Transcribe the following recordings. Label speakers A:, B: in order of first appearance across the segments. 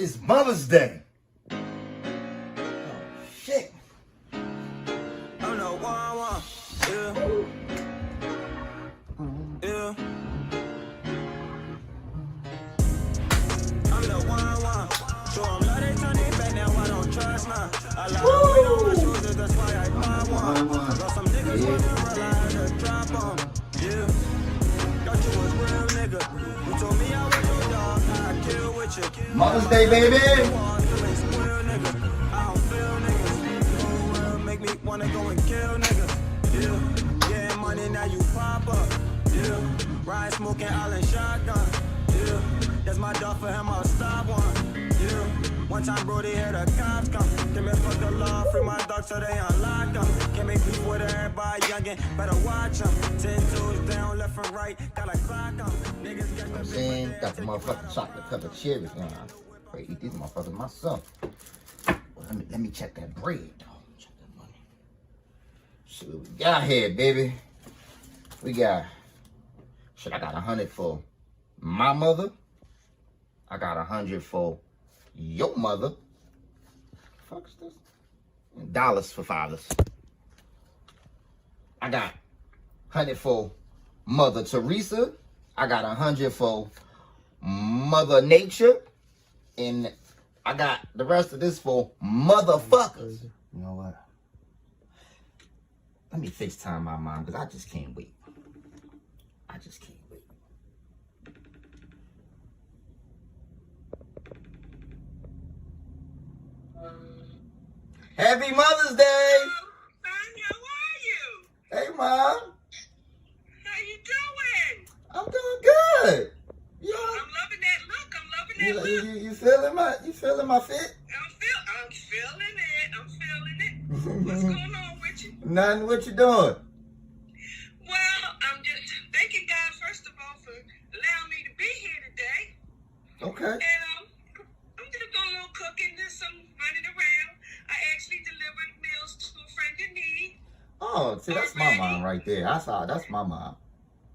A: It's Mother's Day. Oh, shit.
B: I'm the one, yeah. Yeah. I'm the one. Show them love, they turn their back, now I don't trust now. I love the weight on my shoulders, that's why I buy one. Got some niggas wanna run, I had to drop on. Yeah. Thought you was real, nigga. You told me I was your dog, I kill with you.
A: Mother's Day, baby.
B: Make me wanna go and kill niggas. Yeah, getting money now you pop up. Yeah, ride smoking island shotgun. Yeah, that's my dog for him, I'll stop one. Yeah, one time bro they had a cops come. Came and fuck the law, free my dog so they unlock them. Can't make beef with everybody youngin', better watch them. 10 toes down, left and right, gotta clock them. Niggas get the
A: Saying, got the motherfucking chocolate covered cherries now. I'm ready to eat these motherfuckers myself. Well, let me check that bread, dog. Check that money. See what we got here, baby. We got, shit, I got 100 for my mother. I got 100 for your mother. Fuck's this? Dollars for fathers. I got 100 for Mother Teresa. I got 100 for Mother Nature. And I got the rest of this for motherfuckers. You know what? Let me FaceTime my mom because I just can't wait. I just can't wait. Happy Mother's Day!
C: Son, how are you?
A: Hey, Mom.
C: How you doing?
A: I'm doing good. You know,
C: I'm loving that look. I'm loving that look.
A: you feeling my fit?
C: I'm feeling it. What's going on with you?
A: Nothing. What you doing?
C: Well, I'm just thanking God first of all for allowing me to be here today.
A: Okay.
C: And I'm just doing a little cooking, just some running around. I actually delivered meals to a friend in need.
A: Oh, see, that's my mom right there. That's my mom.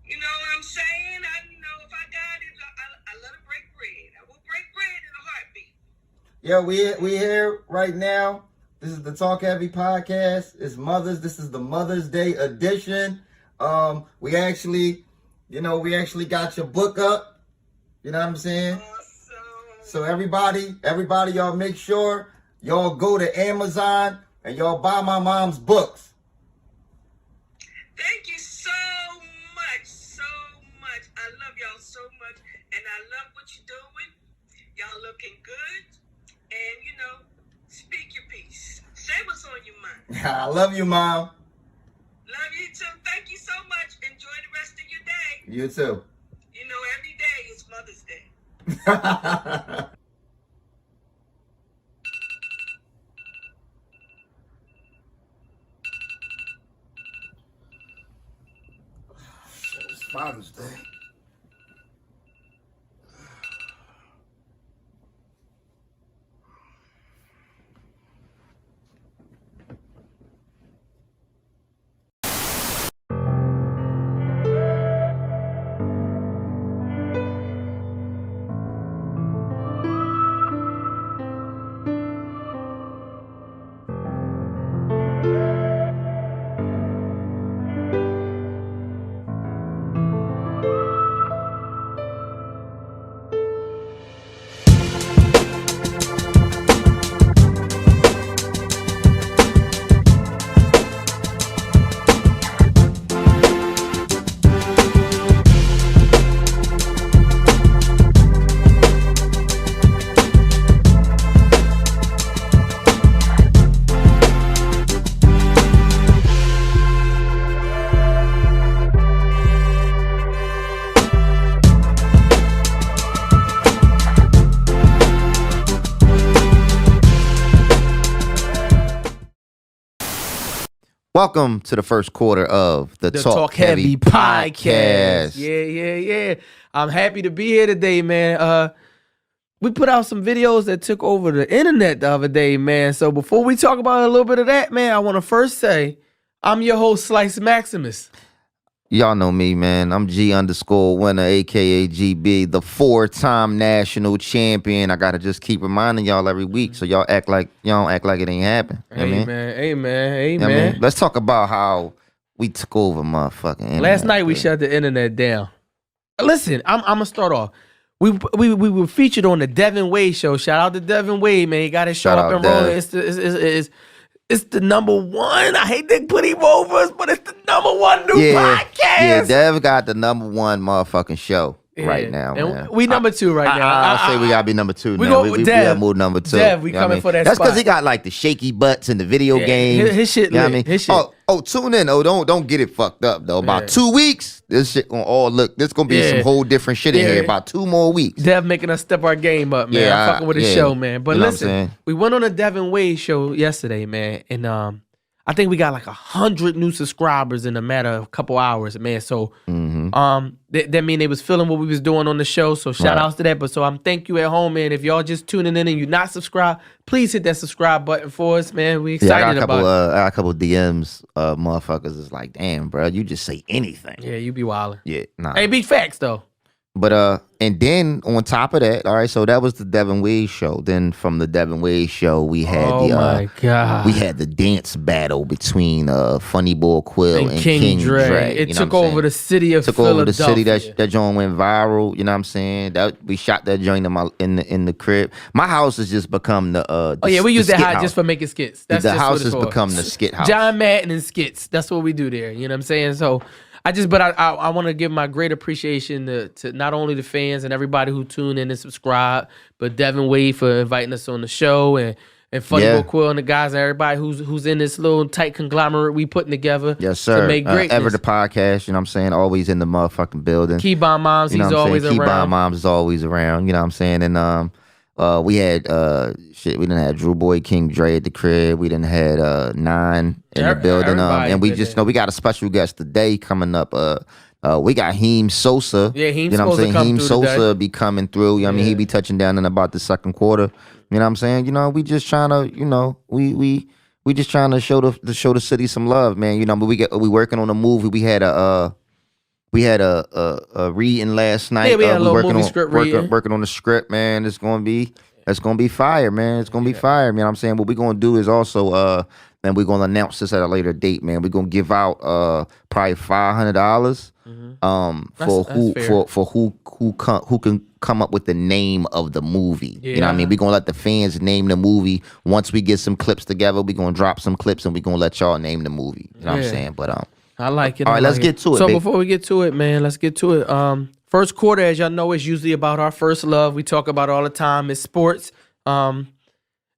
C: You know what I'm saying? If I got it, I let her break bread. I will break bread in a heartbeat.
A: Yeah, we here right now. This is the Talk Heavy podcast. It's Mother's. This is the Mother's Day edition. We actually got your book up. You know what I'm saying?
C: Awesome.
A: So everybody, y'all make sure y'all go to Amazon and y'all buy my mom's books.
C: Thank you so much. I love y'all so much, and I love what you're doing. Y'all looking good, and speak your piece. Say what's on your mind.
A: I love you, Mom.
C: Love you too. Thank you so much. Enjoy the rest of your day.
A: You too.
C: Every day is Mother's Day.
A: It's Father's Day. Welcome to the first quarter of the Talk Heavy podcast.
D: Yeah. I'm happy to be here today, man. We put out some videos that took over the internet the other day, man. So before we talk about a little bit of that, man, I want to first say I'm your host, Slice Maximus.
A: Y'all know me, man. I'm G_winner, aka GB, the 4-time national champion. I gotta just keep reminding y'all every week, so y'all don't act like it ain't happened. You know what I mean?
D: Amen.
A: You know what I mean? Let's talk about how we took over motherfucking internet.
D: Last night we shut the internet down. Listen, I'm gonna start off. We were featured on the Devin Wade show. Shout out to Devin Wade, man. He got his show
A: Shout
D: up
A: out
D: and
A: Dev.
D: rolling. It's the number one. I hate to put him over, but it's the number one new podcast.
A: Yeah, Dev got the number one motherfucking show right now,
D: and
A: man.
D: we number two right now.
A: I'll say we gotta be number two
D: we
A: now.
D: Go
A: We
D: Dev.
A: gotta move number two.
D: Dev, we
A: You know what I
D: coming
A: mean?
D: for that
A: That's because
D: spot.
A: he got like the shaky butts in the video games.
D: His shit
A: You know
D: lit.
A: what I mean?
D: His shit.
A: Oh, tune in. Oh, don't get it fucked up though. About 2 weeks, this shit gonna all look. This gonna be some whole different shit in here. About 2 more weeks.
D: Dev making us step our game up, man.
A: Yeah,
D: I'm fucking with his show, man. But
A: You know what I'm
D: listen,
A: saying?
D: we went on a Devin Wade show yesterday, man, and I think we got like 100 new subscribers in a matter of a couple hours, man. So that mean they was feeling what we was doing on the show. So shout outs to that. But so I'm thank you at home, man. If y'all just tuning in and you're not subscribed, please hit that subscribe button for us, man. We excited
A: I got
D: about
A: a couple DMs. Motherfuckers is like, damn, bro, you just say anything.
D: it. Yeah, you be wildin'.
A: Yeah, nah.
D: Hey, big facts though.
A: But and then on top of that, all right, so that was the Devin Wade show. Then from the Devin Wade show, we had
D: my God.
A: we had the dance battle between Funny Boy Quill and King Dre.
D: It
A: You know
D: took
A: what I'm
D: over
A: saying?
D: the city of
A: Took
D: Philadelphia.
A: over the city. That joint went viral. You know what I'm saying? That we shot that joint in the crib. My house has just become the
D: Oh yeah, we use that
A: skit
D: house
A: house.
D: just for making skits. That's
A: The
D: just
A: house
D: what it's
A: has
D: for.
A: become the skit house.
D: John Madden and skits. That's what we do there. You know what I'm saying? So I want to give my great appreciation to not only the fans and everybody who tune in and subscribe, but Devin Wade for inviting us on the show and Funny Boy Quill and the guys and everybody who's in this little tight conglomerate we putting together.
A: Yes, sir.
D: To make greatness.
A: Ever the podcast, you know what I'm saying? Always in the motherfucking building.
D: Keybon Moms,
A: You know
D: he's
A: what I'm
D: always
A: saying?
D: around.
A: Keybon Moms is always around. You know what I'm saying? And we had we done had Drew Boy King Dre at the crib. We done had Nine in the building. And we just know we got a special guest today coming up. We got Heem Sosa.
D: Yeah, Heem's
A: you know what I'm
D: supposed to
A: saying?
D: come
A: Heem
D: through
A: Sosa
D: today.
A: be coming through. You know what I mean? He be touching down in about the second quarter. You know what I'm saying? You know, we just trying to, you know, we just trying to show the city some love, man. You know, but we working on a movie. We had a reading last night.
D: Yeah, we had a little
A: working
D: movie
A: on,
D: script
A: working,
D: reading.
A: working on the script, man. It's gonna be fire, man. It's gonna be fire, man. You know what I'm saying? What we're gonna do is also and we're gonna announce this at a later date, man. We're gonna give out probably $500 for who can come up with the name of the movie. You know what I mean? We're gonna let the fans name the movie. Once we get some clips together, we're gonna drop some clips and we're gonna let y'all name the movie. You know what I'm saying? But
D: I like it.
A: all right, let's get to it.
D: So
A: babe.
D: before we get to it, man, let's get to it. First quarter, as y'all know, is usually about our first love. We talk about it all the time. It's sports. And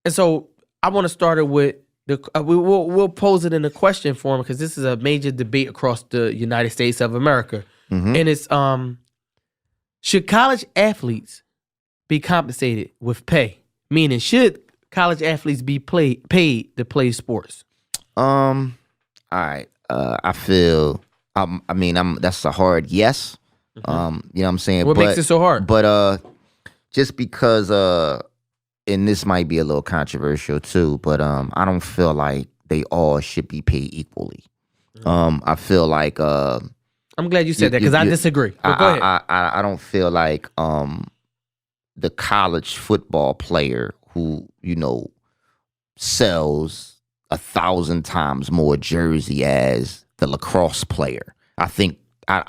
D: so I want to start it with we'll pose it in a question form because this is a major debate across the United States of America, and it's should college athletes be compensated with pay? Meaning, should college athletes be paid to play sports?
A: All right. I feel. I mean, that's a hard yes. You know what I'm saying?
D: What makes it so hard?
A: But just because and this might be a little controversial too, but I don't feel like they all should be paid equally. I feel like
D: I'm glad you said that because I disagree. But go ahead.
A: I don't feel like the college football player who, you know, sells 1,000 times more jersey as the lacrosse player. I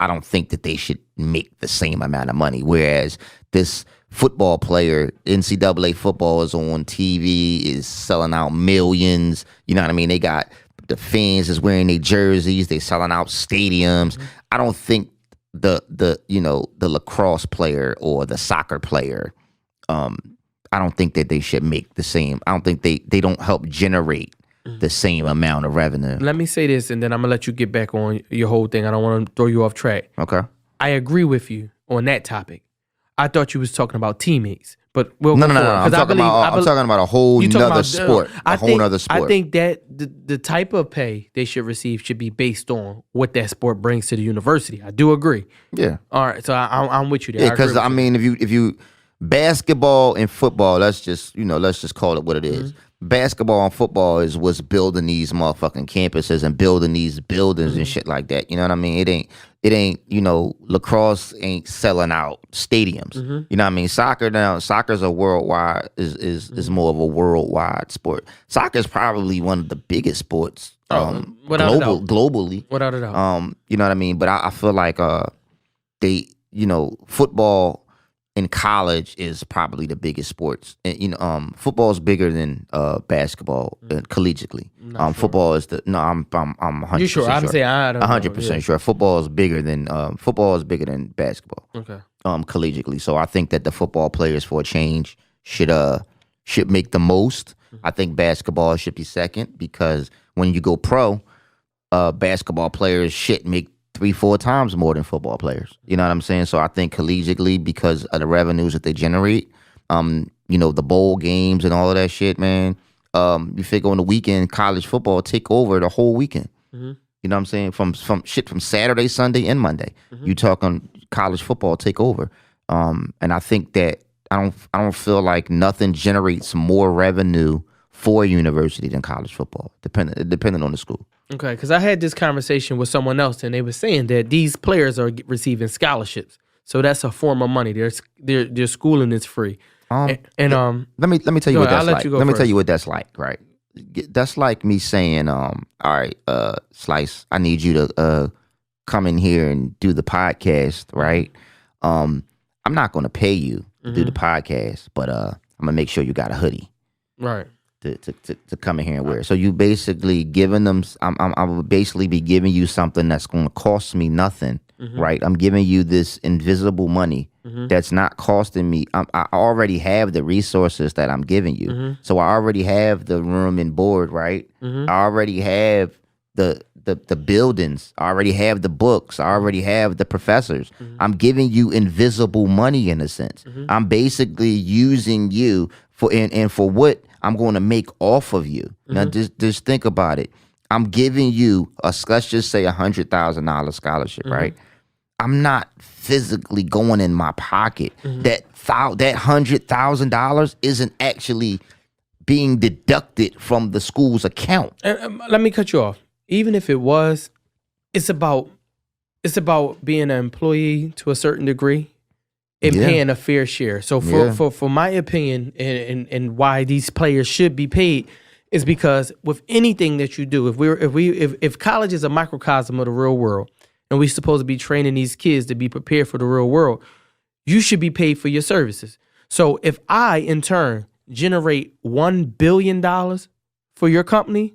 A: don't think that they should make the same amount of money. Whereas this football player, NCAA football is on TV, is selling out millions. You know what I mean? They got the fans is wearing their jerseys. They selling out stadiums. I don't think the lacrosse player or the soccer player, I don't think that they should make the same. I don't think they don't help generate the same amount of revenue.
D: Let me say this, and then I'm gonna let you get back on your whole thing. I don't want to throw you off track.
A: Okay.
D: I agree with you on that topic. I thought you was talking about teammates, but we'll
A: No.
D: go forward,
A: I'm
D: 'cause
A: talking about a whole
D: you talking
A: nother
D: about-
A: sport. A whole nother sport.
D: I think that the type of pay they should receive should be based on what that sport brings to the university. I do agree.
A: Yeah.
D: All right, so I'm with you there.
A: Yeah,
D: agree
A: because
D: with
A: I
D: you.
A: mean, if you basketball and football, let's just call it what it is. Basketball and football is what's building these motherfucking campuses and building these buildings and shit like that. You know what I mean? it ain't, lacrosse ain't selling out stadiums. You know what I mean? Soccer's a worldwide is more of a worldwide sport. Soccer is probably one of the biggest sports globally.
D: Without a doubt.
A: You know what I mean? But I feel like football in college is probably the biggest sports. And, football is bigger than basketball collegiatally. Football is I'm 100%.
D: You sure? I'm saying I don't know.
A: 100% sure. Football is bigger than basketball.
D: Okay.
A: Collegiately. So I think that the football players for a change should make the most. I think basketball should be second because when you go pro, basketball players should make 3-4 times more than football players. You know what I'm saying? So I think collegiately, because of the revenues that they generate, the bowl games and all of that shit, man. You figure on the weekend, college football take over the whole weekend. You know what I'm saying? From Saturday, Sunday, and Monday. You talking college football take over. And I think that I don't feel like nothing generates more revenue for a university than college football, depending on the school.
D: Okay, because I had this conversation with someone else, and they were saying that these players are receiving scholarships, so that's a form of money. Their schooling is free. Let
A: me tell you what that's like. Let me
D: first.
A: tell you what that's like. Right, that's like me saying, all right, Slice, I need you to come in here and do the podcast. Right, I'm not going to pay you to do the podcast, but I'm gonna make sure you got a hoodie.
D: Right.
A: To come in here and wear. So you basically giving them. I will basically be giving you something that's going to cost me nothing, right? I'm giving you this invisible money that's not costing me. I already have the resources that I'm giving you, so I already have the room and board, right? I already have the buildings. I already have the books. I already have the professors. I'm giving you invisible money in a sense. I'm basically using you for what I'm going to make off of you. Now, just think about it. I'm giving you let's just say $100,000 scholarship, right? I'm not physically going in my pocket. That $100,000 isn't actually being deducted from the school's account.
D: Let me cut you off. Even if it was, it's about being an employee to a certain degree. And paying a fair share. So for my opinion and why these players should be paid is because with anything that you do, if college is a microcosm of the real world and we're supposed to be training these kids to be prepared for the real world, you should be paid for your services. So if I in turn generate $1 billion for your company,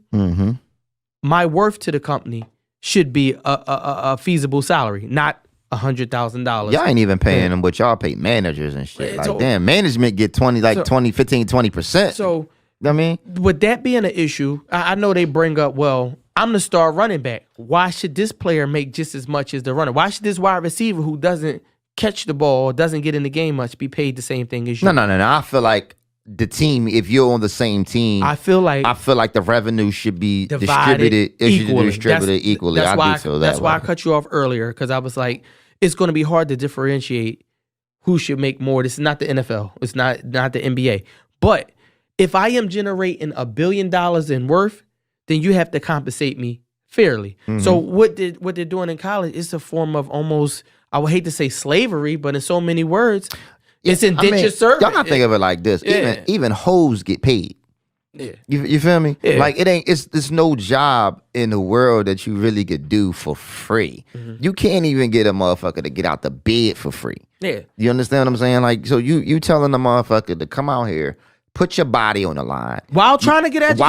D: my worth to the company should be a feasible salary, not $100,000.
A: Y'all ain't even paying them what y'all pay managers and shit. Like, damn, management get 20%.
D: So,
A: I mean,
D: with that being an issue, I know they bring up, well, I'm the star running back. Why should this player make just as much as the runner? Why should this wide receiver who doesn't catch the ball, doesn't get in the game much, be paid the same thing as you?
A: No. I feel like the team, if you're on the same team, I feel like the revenue should be distributed equally.
D: That's why I cut you off earlier, because I was like, it's going to be hard to differentiate who should make more. This is not the NFL. It's not the NBA. But if I am generating $1 billion in worth, then you have to compensate me fairly. So what they're doing in college is a form of almost, I would hate to say slavery, but in so many words, it's indentured service.
A: Y'all not think of it like this. Even hoes get paid.
D: Yeah.
A: You feel me?
D: Yeah.
A: Like it's no job in the world that you really could do for free. You can't even get a motherfucker to get out the bed for free.
D: Yeah.
A: You understand what I'm saying? Like, so you telling the motherfucker to come out here, put your body on the line
D: while trying to get an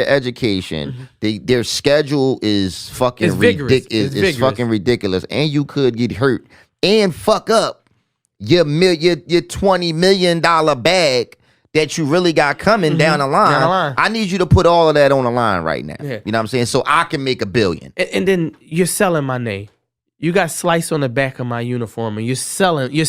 D: education. Their schedule is fucking ridiculous.
A: It's fucking ridiculous, and you could get hurt and fuck up your $20 million bag that you really got coming down the line. I need you to put all of that on the line right now.
D: Yeah.
A: You know what I'm saying? So I can make $1 billion.
D: And then you're selling my name. You got Slice on the back of my uniform, and you're selling me.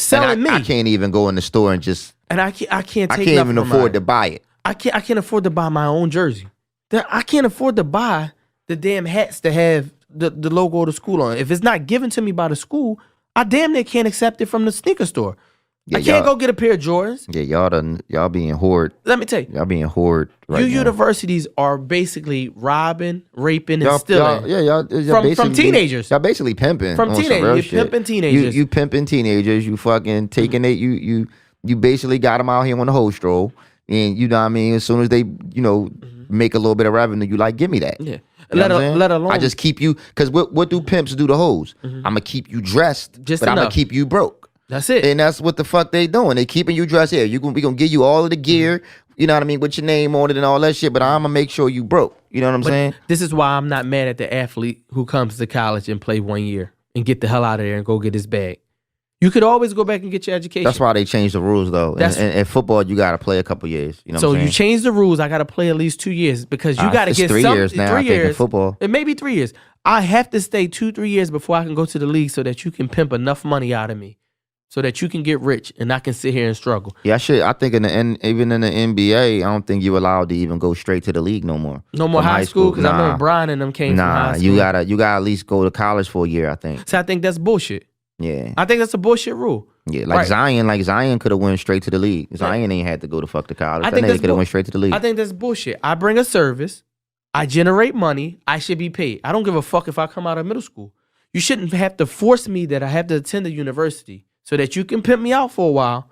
A: I can't even go in the store and just.
D: And I can't
A: even afford to buy it.
D: I can't afford to buy my own jersey. I can't afford to buy the damn hats that have the logo of the school on it. If it's not given to me by the school, I damn near can't accept it from the sneaker store.
A: Yeah,
D: I can't go get a pair of Jordans.
A: Yeah, y'all being hoard.
D: Let me tell you.
A: Y'all being hoard right now.
D: Universities are basically robbing, raping, and
A: y'all,
D: stealing.
A: y'all
D: from teenagers.
A: Y'all basically pimping.
D: From
A: on some
D: teenagers.
A: real
D: You
A: shit.
D: pimping teenagers.
A: You pimping teenagers. You fucking taking it. You basically got them out here on the whole stroll. And you know what I mean? As soon as they, make a little bit of revenue, you like, give me that.
D: Yeah.
A: You know
D: Let alone.
A: I just keep you, because what do pimps do to hoes? I'm going to keep you dressed,
D: Just
A: but I'm going
D: enough.
A: to keep you broke.
D: That's it.
A: And that's what the fuck they doing. They keeping you dressed here. We gonna give you all of the gear, you know what I mean, with your name on it and all that shit, but I'm gonna make sure you broke. You know what I'm saying?
D: This is why I'm not mad at the athlete who comes to college and play 1 year and get the hell out of there and go get his bag. You could always go back and get your education.
A: That's why they changed the rules though. In football, you gotta play a couple years. You know what I'm saying?
D: you change the rules. I gotta play at least 2 years because you gotta
A: it's
D: get
A: 3
D: some
A: years now,
D: 3
A: I think, in
D: years.
A: football.
D: It may be 3 years. I have to stay 2-3 years before I can go to the league so that you can pimp enough money out of me. So that you can get rich and I can sit here and struggle.
A: Yeah, I think even in the NBA, I don't think you're allowed to even go straight to the league no more.
D: No more
A: From
D: high school because I remember Brian and them came from high school.
A: you gotta at least go to college for a year, I think.
D: So I think that's bullshit.
A: Yeah.
D: I think that's a bullshit rule.
A: Yeah, like
D: Right.
A: Zion could have went straight to the league. Zion ain't had to go to fuck the college.
D: I
A: That
D: think
A: nigga
D: that's
A: could have went straight to the league.
D: I think that's bullshit. I bring a service. I generate money. I should be paid. I don't give a fuck if I come out of middle school. You shouldn't have to force me that I have to attend a university so that you can pimp me out for a while,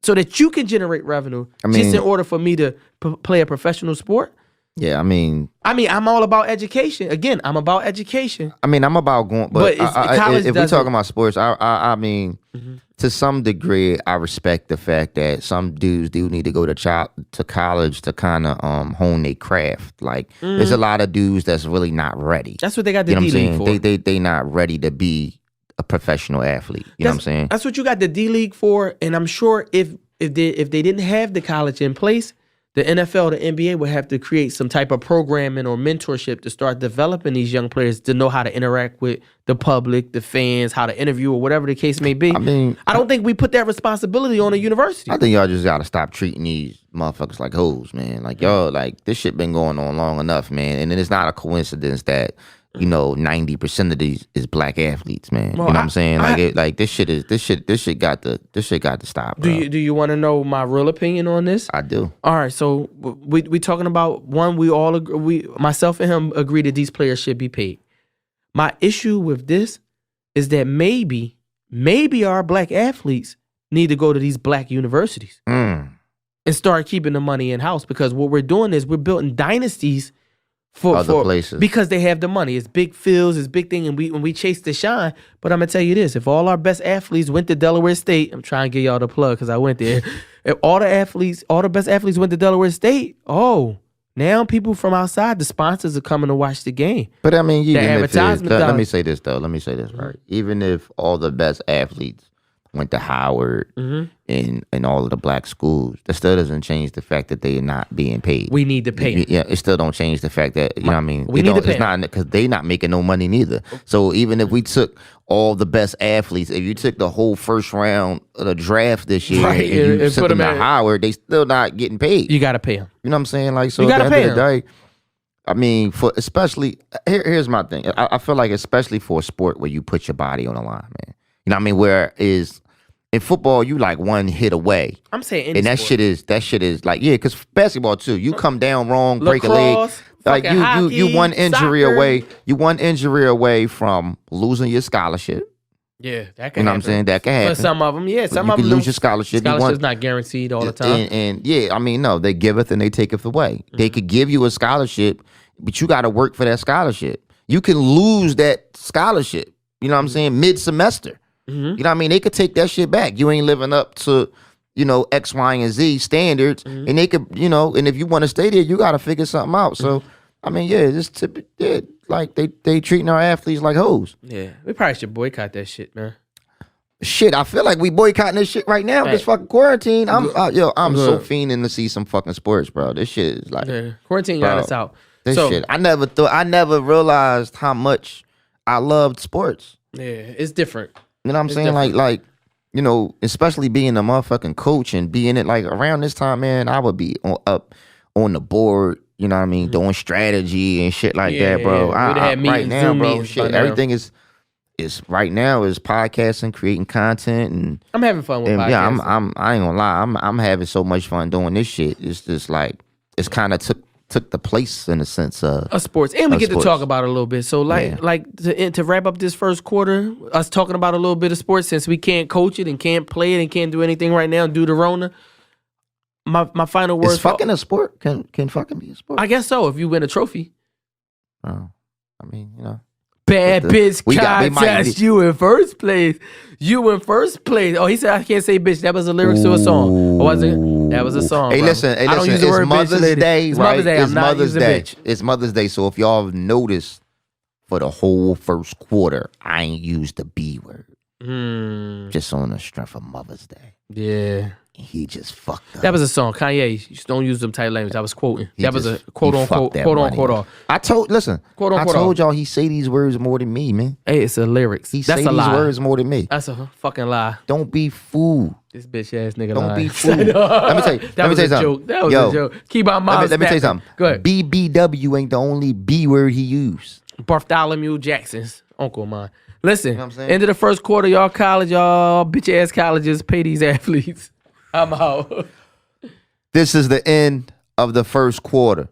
D: so that you can generate revenue just in order for me to play a professional sport.
A: Yeah, I mean,
D: I'm all about education. Again, I'm about education.
A: I'm about going, but
D: college
A: if we're
D: doesn't-
A: talking about sports, I mean, to some degree, I respect the fact that some dudes do need to go to college to kind of hone their craft. Like, there's a lot of dudes that's really not ready.
D: That's what they got the
A: You know what I'm
D: D-League
A: saying?
D: for.
A: They not ready to be a professional athlete. You know what I'm saying?
D: That's what you got the D-League for. And I'm sure if they didn't have the college in place, the NFL, the NBA would have to create some type of programming or mentorship to start developing these young players to know how to interact with the public, the fans, how to interview or whatever the case may be.
A: I mean,
D: I don't think we put that responsibility on a university.
A: I think y'all just gotta stop treating these motherfuckers like hoes, man. Like, y'all, like, this shit been going on long enough, man. And then it's not a coincidence that 90% of these is black athletes, man.
D: Well,
A: you know what I'm saying? This shit got to stop.
D: Do
A: bro.
D: you want to know my real opinion on this?
A: I do.
D: All right, so we talking about one. We all agree. Myself and him agree that these players should be paid. My issue with this is that maybe our black athletes need to go to these black universities and start keeping the money in house, because what we're doing is we're building dynasties for
A: Other places.
D: because they have the money. It's big fields, it's big thing, and we chase the shine. But I'm gonna tell you this: if all our best athletes went to Delaware State, I'm trying to get y'all the plug because I went there. If all the best athletes went to Delaware State, now people from outside, the sponsors are coming to watch the game.
A: But I mean, even if
D: advertisement
A: let me
D: dollars.
A: say this though. Let me say this right. Even if all the best athletes went to Howard and all of the black schools, that still doesn't change the fact that they are not being paid.
D: We need to pay 'em.
A: Yeah, it still don't change the fact that, you know what I mean?
D: We need to pay
A: It's not because they not making no money neither. So even if we took all the best athletes, if you took the whole first round of the draft this year
D: Right,
A: and you
D: and
A: sent
D: put
A: them to
D: 'em at-
A: Howard, they still not getting paid.
D: You got to pay them.
A: You know what I'm saying? Like, so
D: You
A: at
D: gotta
A: the end
D: pay
A: of the day, I mean, for especially here's my thing. I feel like especially for a sport where you put your body on the line, man. You know what I mean? Where is in football you like one hit away.
D: I'm saying, any
A: And that
D: sport.
A: shit is like, yeah, because basketball too. You come down wrong, break a leg.
D: Lacrosse,
A: Like
D: fucking
A: you one
D: hockey,
A: injury
D: soccer.
A: away. You one injury away from losing your scholarship.
D: Yeah, that can
A: You know what I'm
D: happen.
A: saying? That can happen.
D: For some of them, yeah. Some
A: you
D: of
A: can
D: them
A: lose your scholarship. You
D: Scholarship's
A: want-
D: not guaranteed all the time.
A: And yeah, I mean, no, they giveth and they taketh away. They could give you a scholarship, but you got to work for that scholarship. You can lose that scholarship. You know what I'm saying? Mid-semester. You know what I mean? They could take that shit back. You ain't living up to, X, Y, and Z standards. And they could, and if you want to stay there, you got to figure something out. So, I mean, yeah, just like they treating our athletes like hoes.
D: Yeah, we probably should boycott that shit, man.
A: Shit, I feel like we boycotting this shit right now. This fucking quarantine. I'm so fiending to see some fucking sports, bro. This shit is like,
D: Yeah, quarantine got
A: bro,
D: us out.
A: this
D: So,
A: shit. I never realized how much I loved sports.
D: yeah, it's different.
A: You know what I'm
D: It's
A: saying?
D: different.
A: Like, especially being a motherfucking coach and being it like around this time, man, I would be up on the board, you know what I mean, doing strategy and shit like
D: Yeah,
A: that, bro.
D: yeah. We'd have
A: right
D: meetings,
A: now,
D: Zoom
A: bro,
D: meetings by
A: shit,
D: now.
A: everything is is right now is podcasting, creating content, and
D: I'm having fun with podcasting.
A: yeah, I ain't gonna lie, I'm having so much fun doing this shit. It's just like it's kind of took the place in a sense of
D: sports, and we get
A: sports.
D: to talk about it a little bit. So to wrap up this first quarter, us talking about a little bit of sports since we can't coach it and can't play it and can't do anything right now due to Rona. My final words.
A: Is fucking a sport? Can fucking be a sport?
D: I guess so. If you win a trophy.
A: Oh, I mean, you know.
D: Bad bitch contest. You in first place. You in first place. Oh, he said I can't say bitch. That was the lyrics to a song. Or was it? That was a song.
A: Hey,
D: bro.
A: listen.
D: I don't use the word
A: it's Mother's
D: bitch,
A: Day,
D: it's
A: right?
D: Mother's Day.
A: It's
D: I'm not
A: Mother's
D: using
A: Day.
D: bitch.
A: It's Mother's Day. So if y'all have noticed, for the whole first quarter, I ain't used the B word. Just on the strength of Mother's Day.
D: Yeah.
A: He just fucked up.
D: That was a song. Kanye, you just don't use them type language. I was quoting.
A: He
D: that was
A: just-
D: a quote
A: he
D: unquote,
A: fucked that
D: quote
A: money
D: unquote
A: up.
D: off.
A: I told y'all he say these words more than me, man.
D: Hey, it's a lyrics.
A: He
D: That's
A: say
D: a
A: these
D: lie.
A: words more than me.
D: That's a fucking lie.
A: Don't be fooled.
D: This bitch ass nigga
A: Don't
D: lying.
A: be fooled. Let me tell you.
D: That
A: Let me
D: was
A: tell
D: a
A: you something.
D: joke. That was
A: Yo,
D: a joke. Keep our mouths
A: let me tell you
D: snapping.
A: something.
D: Go ahead.
A: BBW ain't the only B word he used.
D: Bartholomew Jackson's uncle of mine. Listen,
A: know what I'm saying?
D: end of the first quarter, y'all college, y'all bitch ass colleges pay these athletes. I'm out.
A: This is the end of the first quarter.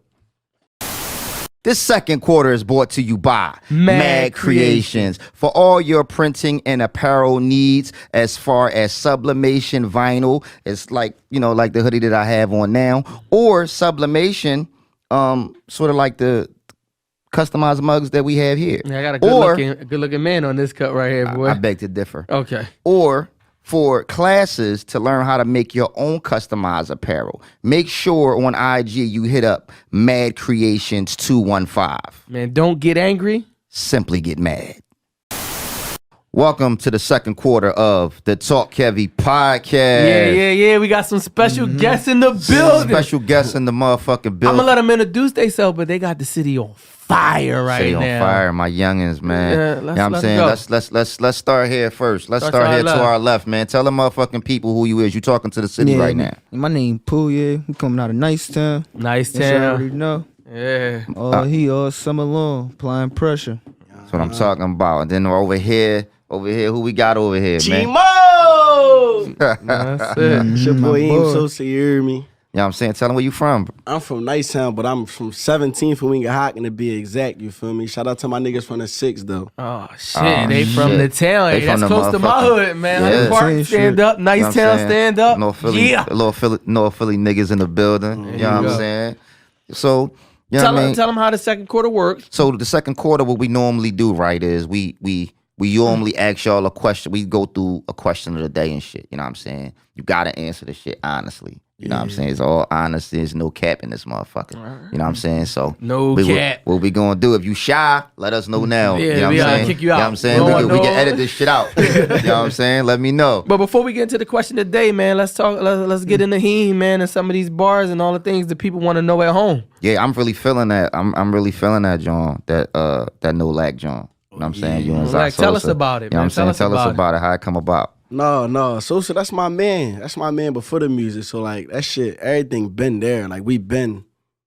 A: This second quarter is brought to you by
D: Mad
A: Creations. For all your printing and apparel needs, as far as sublimation vinyl, it's like, you know, like the hoodie that I have on now, or sublimation, sort of like the customized mugs that we have here.
D: Yeah, I got a good looking man on this cut right here, boy.
A: I beg to differ.
D: Okay.
A: Or for classes to learn how to make your own customized apparel. Make sure on IG you hit up Mad Creations 215.
D: Man, don't get angry.
A: Simply get mad. Welcome to the second quarter of the Talk Heavy podcast.
D: Yeah. We got some special guests in the building.
A: Special guests in the motherfucking
D: I'm
A: building.
D: gonna let them introduce themselves, but they got the city on fire right
A: City
D: now.
A: on fire, my youngins, man.
D: Yeah,
A: You know what I'm saying? Let's start here first. Let's start here to our left, man. Tell the motherfucking people who you is. You talking to the city right now.
E: My name Pooh, yeah. We coming out of Nicetown.
D: Nice
E: Yes, you already
D: town.
E: know.
D: Yeah.
E: All summer long, applying pressure.
A: That's what I'm talking about. And then over here, who we got over here, man?
D: That's it.
F: It's your boy Heem
E: boy.
F: Sosa, you hear me?
A: You know what I'm saying? Tell them where you from. Bro.
F: I'm from Nicetown, but I'm from 17th and Wingahocken to be exact, you feel me? Shout out to my niggas from the 6th, though.
D: Oh shit, they from
A: shit.
D: the town.
A: They
D: Hey,
A: from
D: that's
A: the
D: close to my
A: motherfucking-
D: hood, man.
A: Yeah.
D: Like Park,
E: Same
D: stand
E: shit.
D: up.
A: You know what
D: Nice
A: I'm
D: town,
A: saying?
D: stand up.
A: North Philly,
D: Yeah.
A: North Philly niggas in the building. You know what I'm
D: go.
A: saying? So, you know
D: Tell
A: what I mean?
D: them how the second quarter works.
A: So the second quarter, what we normally do, right, is we normally ask y'all a question. We go through a question of the day and shit. You know what I'm saying? You gotta answer the shit honestly. You know what I'm saying? It's all honesty. There's no cap in this motherfucker. You know what I'm saying? So
D: No
A: we,
D: cap.
A: What we gonna do? If you shy, let us know now.
D: Yeah,
A: you know what
D: we
A: I'm
D: gotta
A: saying?
D: kick you
A: You know
D: out.
A: what I'm saying?
D: We
A: We
D: don't
A: can
D: know.
A: edit this shit out. You know what I'm saying? Let me know.
D: But before we get into the question of the day, man, let's talk. Let's get into Heem, man, and some of these bars and all the things that people want to know at home.
A: Yeah, I'm really feeling that. I'm really feeling that, John. That no lag, John. You know what I'm saying? You and
D: Like,
A: Zach
D: tell us
A: Sosa.
D: about it,
A: You know what
D: man.
A: I'm saying? Tell us
D: about it.
A: about it. How it come about.
F: No, Sosa, that's my man. That's my man before the music. So, like, that shit, everything been there. Like, we been,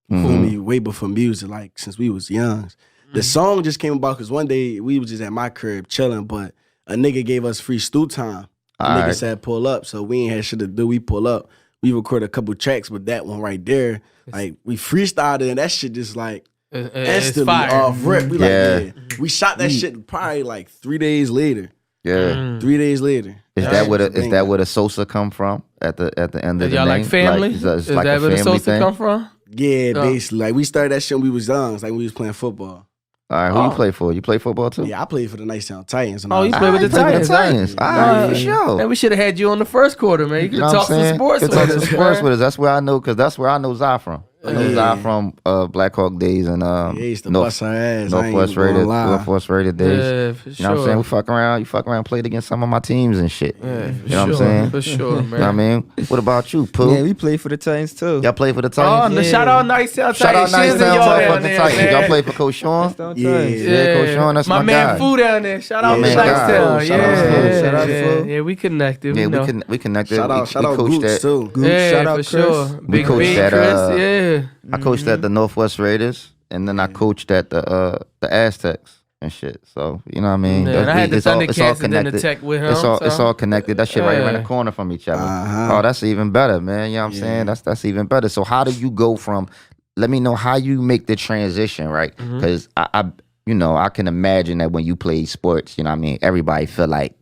F: you feel me, way before music, like, since we was young. The song just came about because one day we was just at my crib chilling, but a nigga gave us free stew time. The nigga
A: Alright.
F: said pull up, so we ain't had shit to do. We pull up. We recorded a couple tracks with that one right there. Like, we freestyled it, and that shit just, like,
D: It's
F: instantly
D: fire.
F: off rip. We
A: Yeah.
F: like, yeah. We shot that shit probably like 3 days later.
A: Yeah.
F: 3 days later.
A: Is that where the Sosa come from at the end of the
D: Y'all
A: name?
D: like family?
A: It's
D: Is
A: like
D: that
A: a
D: where the
A: family
D: Sosa
A: thing?
D: come from?
F: Yeah, basically. Like we started that shit when we was young. It's like when we was playing football.
A: All right, who you play for? You play football too?
F: Yeah, I played for the Nicetown Titans. And
D: Oh,
F: all
D: you
F: that.
D: play with the Titans, huh?
A: All right, for sure.
D: Man, we should have had you on the first quarter, man. You could
A: You know what
D: talk
A: I'm
D: some
A: saying?
D: sports
A: Could
D: with
A: talk
D: us.
A: some sports
D: man.
A: with us. That's where I know, because that's where I know Zai from. I know Zai from Black Hawk days and
F: Yeah, he used to bust her ass. I ain't
A: Northwest
F: even gonna
A: Rated,
F: lie.
A: Northwest Rated days.
D: Yeah, for
A: You know what I'm saying? We fuck around. You fuck around, played against some of my teams and shit.
D: Yeah, for
A: You know what I'm
D: sure,
A: saying?
D: For sure, man.
A: You know what I mean? What about you, Pooh?
E: Yeah, we play for the Titans too.
A: Y'all play for the
D: Oh,
A: Titans?
D: no, shout out Nice Town
A: Shout out
D: Titans.
A: Nice
D: Shiz and
A: Town
D: y'all down
A: motherfucking
D: there,
A: Titans.
D: man.
A: Y'all play for Coach Sean?
E: Nicetown
F: Yeah.
E: Titans.
A: Yeah, Coach Sean, that's my
D: man
A: guy.
D: Fu down there. Shout out
A: My
D: to
A: man
D: Nice
A: Guy.
D: Town.
F: Shout out Fu.
D: Yeah,
E: Shout out Fu.
D: yeah, we connected.
A: Yeah,
D: we know.
A: we connected.
F: Shout out
A: we coached
F: Gooch
A: that.
F: too.
E: Gooch,
D: Yeah,
E: shout out
D: for
E: Chris.
D: sure.
A: We
D: Big
A: coached
D: B,
A: that,
D: Chris. Yeah.
A: I coached at the Northwest Raiders, and then I coached at the Aztecs. and shit. So you know what I mean.
D: Yeah, and I had the
A: it's all
D: Thundercats and then the
A: connected.
D: Tech with him.
A: It's all connected. That shit right around the
D: Yeah.
A: corner from each other.
F: Uh-huh.
A: Oh, that's even better, man. You know what I'm saying? That's even better. So how do you go from? Let me know how you make the transition, right? Because I I can imagine that when you play sports, you know what I mean, everybody feel like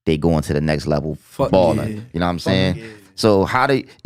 A: they going to the next level balling.
F: yeah.
A: You know what I'm saying? So